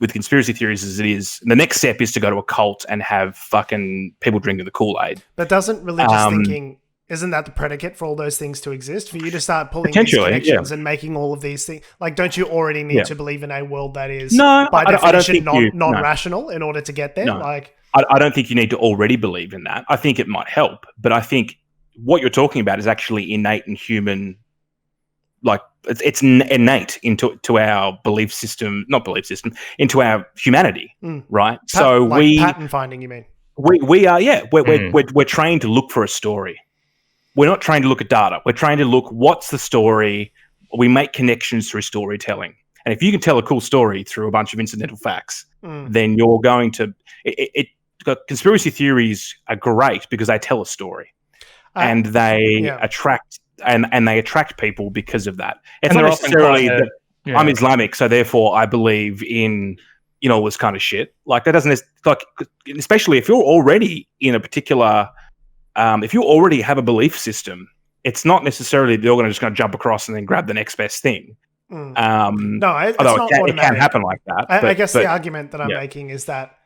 conspiracy theories as it is. The next step is to go to a cult and have fucking people drinking the Kool-Aid. But doesn't religious thinking, isn't that the predicate for all those things to exist? For you to start pulling these connections and making all of these things, like, don't you already need to believe in a world that is by definition non-rational in order to get there? No. Like, I don't think you need to already believe in that. I think it might help, but I think what you're talking about is actually innate and human. Like, it's innate into our belief system, into our humanity, right? Pattern finding, you mean? We are, we're trained to look for a story. We're not trained to look at data. We're trained to look, what's the story? We make connections through storytelling. And if you can tell a cool story through a bunch of incidental facts, then you're going to... Conspiracy theories are great because they tell a story. And they attract... And they attract people because of that. It's not necessarily that I'm Islamic, so therefore I believe in, all this kind of shit. Like, that doesn't, like, especially if you're already in a particular... if you already have a belief system, it's not necessarily that you're just going to jump across and then grab the next best thing. No, it's although it can happen like that. I guess the argument that I'm making is that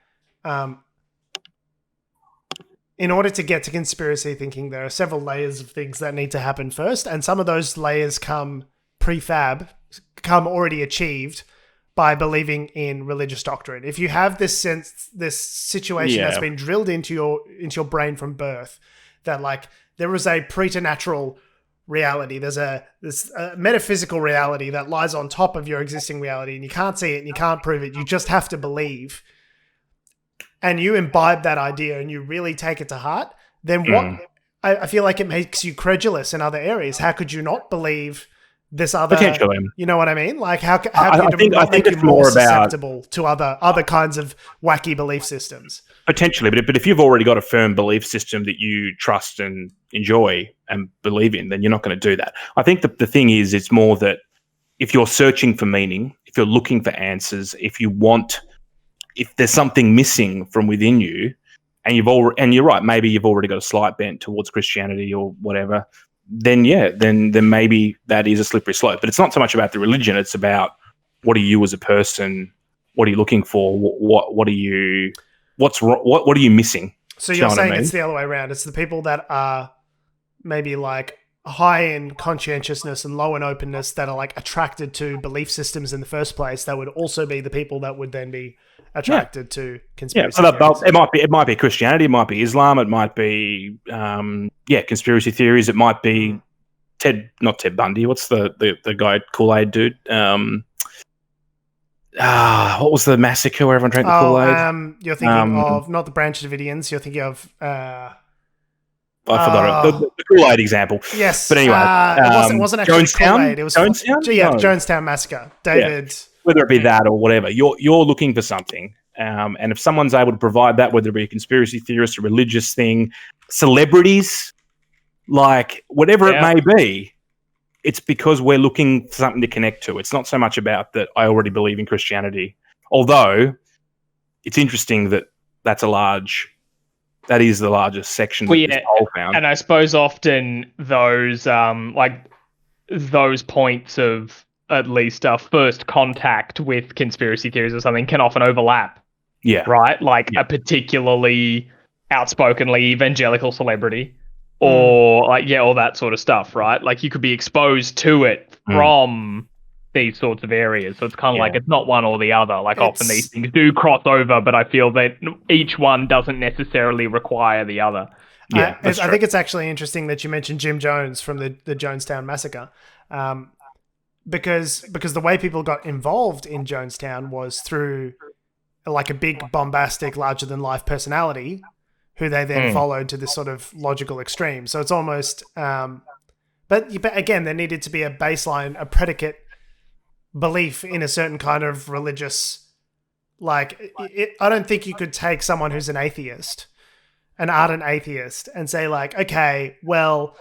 in order to get to conspiracy thinking, there are several layers of things that need to happen first, and some of those layers come already achieved by believing in religious doctrine. If you have this situation that's been drilled into your brain from birth, that like there is a preternatural reality, there's this metaphysical reality that lies on top of your existing reality, and you can't see it and you can't prove it, you just have to believe, and you imbibe that idea and you really take it to heart, then what I feel like it makes you credulous in other areas. How could you not believe this other, potentially? You know what I mean? Like, how could it make you more susceptible to other kinds of wacky belief systems? Potentially, but if you've already got a firm belief system that you trust and enjoy and believe in, then you're not going to do that. I think the thing is, it's more that if you're searching for meaning, if you're looking for answers, if there's something missing from within you, and you're right, maybe you've already got a slight bent towards Christianity or whatever, then maybe that is a slippery slope. But it's not so much about the religion; it's about what are you as a person? What are you looking for? What are you? What are you missing? So you're saying it's the other way around. It's the people that are maybe like high in conscientiousness and low in openness that are like attracted to belief systems in the first place. That would also be the people that would then be attracted to conspiracy theories. It might be Christianity, it might be Islam, it might be conspiracy theories, it might be not Ted Bundy. What's the guy, Kool-Aid dude? What was the massacre where everyone drank the Kool-Aid? You're thinking of not the Branch Davidians. You're thinking of I forgot it. The Kool-Aid example. Yes, but anyway, it wasn't actually Kool-Aid. It was Jonestown. Jonestown Massacre. David. Yeah. Whether it be that or whatever, you're looking for something, and if someone's able to provide that, whether it be a conspiracy theorist, a religious thing, celebrities, like whatever it may be, it's because we're looking for something to connect to. It's not so much about that I already believe in Christianity, although it's interesting that that is the largest section that this poll found. And I suppose often those those points of at least first contact with conspiracy theories or something can often overlap. Yeah. Right? Like a particularly outspokenly evangelical celebrity or all that sort of stuff, right? Like you could be exposed to it from these sorts of areas. So it's kind of like it's not one or the other. Like often these things do cross over, but I feel that each one doesn't necessarily require the other. Yeah, that's I true. think it's actually interesting that you mentioned Jim Jones from the Jonestown massacre, because the way people got involved in Jonestown was through like a big bombastic, larger than life personality, who they then followed to this sort of logical extreme. So it's almost, but again, there needed to be a baseline, a predicate belief in a certain kind of religious. Like, I don't think you could take someone who's an atheist, an ardent atheist, and say like, okay, well,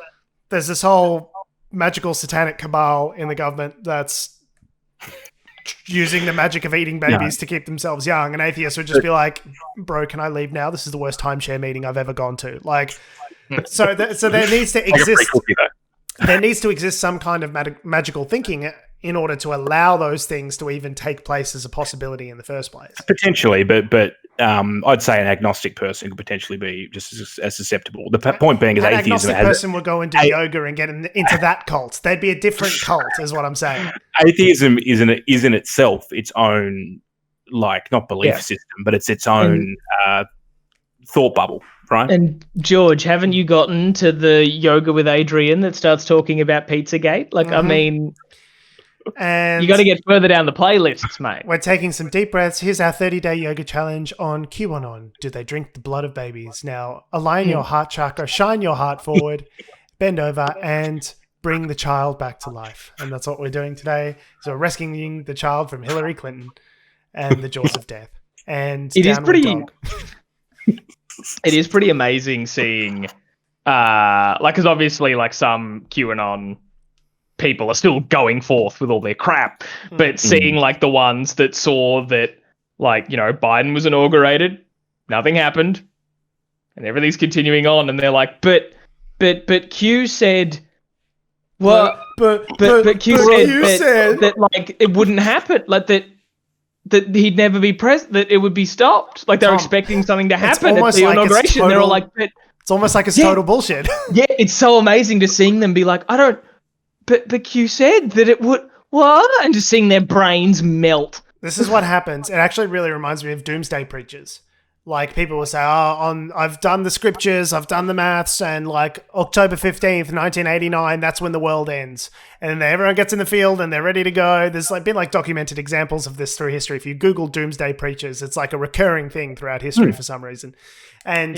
there's this whole magical satanic cabal in the government that's using the magic of eating babies to keep themselves young. An atheist would just be like, bro, can I leave now? This is the worst timeshare meeting I've ever gone to. Like, so there needs to exist. There needs to exist some kind of magical thinking in order to allow those things to even take place as a possibility in the first place. Potentially, but I'd say an agnostic person could potentially be just as susceptible. The point being is an atheism. An agnostic person would go and do yoga and get into that cult. They'd be a different cult, is what I'm saying. Atheism is in itself its own, like, not belief system, but it's its own thought bubble. Right. And George, haven't you gotten to the yoga with Adrian that starts talking about Pizzagate? Like, I mean, and you got to get further down the playlists, mate. We're taking some deep breaths. Here's our 30-day yoga challenge on QAnon. Do they drink the blood of babies? Now, align your heart chakra, shine your heart forward, bend over, and bring the child back to life. And that's what we're doing today. So we're rescuing the child from Hillary Clinton and the jaws of death. And it is pretty. Dog. It is pretty amazing seeing, because obviously, like, some QAnon people are still going forth with all their crap, but seeing like the ones that saw that, like, you know, Biden was inaugurated, nothing happened, and everything's continuing on, and they're like, but Q said, well, but Q said that like it wouldn't happen, like that he'd never be president, that it would be stopped. Like, they're expecting something to happen at the inauguration. They're all like, it's almost like it's total bullshit. Yeah, it's so amazing to seeing them be like, but Q said that it would, what? And just seeing their brains melt. This is what happens. It actually really reminds me of doomsday preachers. Like, people will say, I've done the scriptures, I've done the maths, and like October 15th, 1989, that's when the world ends. And then everyone gets in the field and they're ready to go. There's like been like documented examples of this through history. If you Google doomsday preachers, it's like a recurring thing throughout history for some reason. And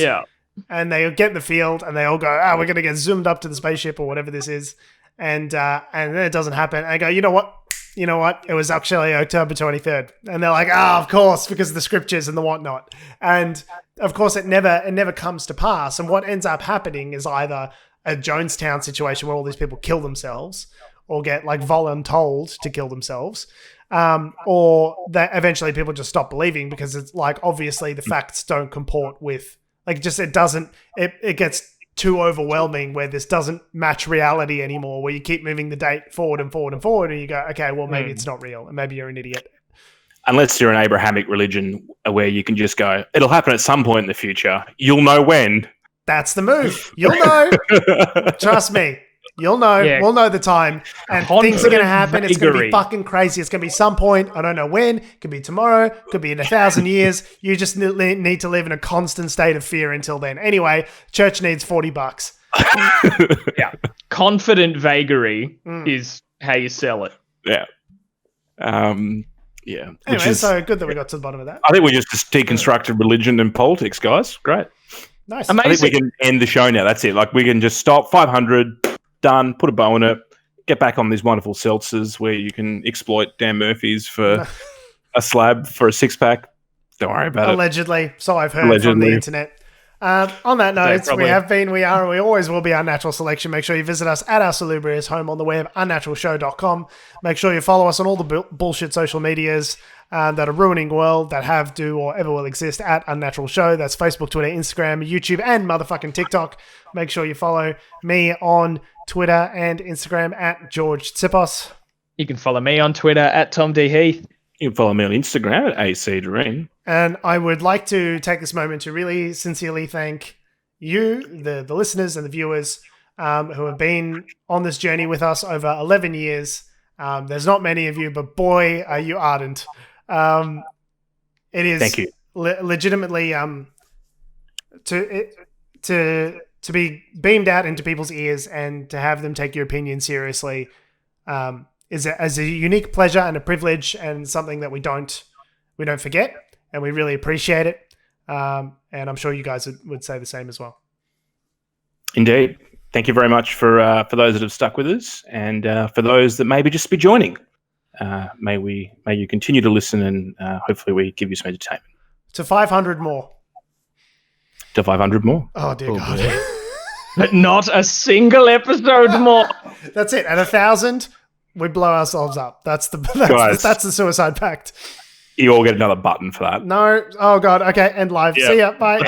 they get in the field and they all go, we're going to get zoomed up to the spaceship or whatever this is. And then it doesn't happen. And I go, you know what? It was actually October 23rd. And they're like, of course, because of the scriptures and the whatnot. And of course, it never comes to pass. And what ends up happening is either a Jonestown situation where all these people kill themselves or get like voluntold to kill themselves. Or that eventually people just stop believing because it's like, obviously the facts don't comport with, like, just, it gets too overwhelming where this doesn't match reality anymore, where you keep moving the date forward and forward and forward, and you go, okay, well, maybe it's not real, and maybe you're an idiot. Unless you're an Abrahamic religion where you can just go, it'll happen at some point in the future. You'll know when. That's the move. You'll know. Trust me. You'll know. Yeah. We'll know the time. And things are going to happen. It's going to be fucking crazy. It's going to be some point. I don't know when. It could be tomorrow. Could be in 1,000 years. You just need to live in a constant state of fear until then. Anyway, church needs $40. Yeah. Confident vagary is how you sell it. Yeah. Yeah. Anyway, so good that we got to the bottom of that. I think we just deconstructed religion and politics, guys. Great. Nice. Amazing. I think we can end the show now. That's it. Like, we can just stop. 500. Done. Put a bow on it. Get back on these wonderful seltzers where you can exploit Dan Murphy's for a slab for a 6-pack. Don't worry about Allegedly. So I've heard from the internet. On that note, we are, and we always will be Unnatural Selection. Make sure you visit us at our salubrious home on the web, unnaturalshow.com. Make sure you follow us on all the bullshit social medias that are ruining the world, that have, do, or ever will exist at Unnatural Show. That's Facebook, Twitter, Instagram, YouTube, and motherfucking TikTok. Make sure you follow me on Twitter and Instagram at George Tsipos. You can follow me on Twitter at Tom D. Heath. You can follow me on Instagram at AC Doreen. And I would like to take this moment to really sincerely thank you, the listeners and the viewers who have been on this journey with us over 11 years. There's not many of you, but boy, are you ardent. It is thank you. Legitimately to to be beamed out into people's ears and to have them take your opinion seriously is a unique pleasure and a privilege and something that we don't forget, and we really appreciate it. And I'm sure you guys would say the same as well. Indeed. Thank you very much for those that have stuck with us, and for those that maybe just be joining. May you continue to listen, and hopefully we give you some entertainment. To 500 more. To 500 more. Oh, dear God. But not a single episode more. That's it. At 1,000, we blow ourselves up. That's the suicide pact. You all get another button for that. No. Oh, God. Okay. End live. Yeah. See ya. Bye.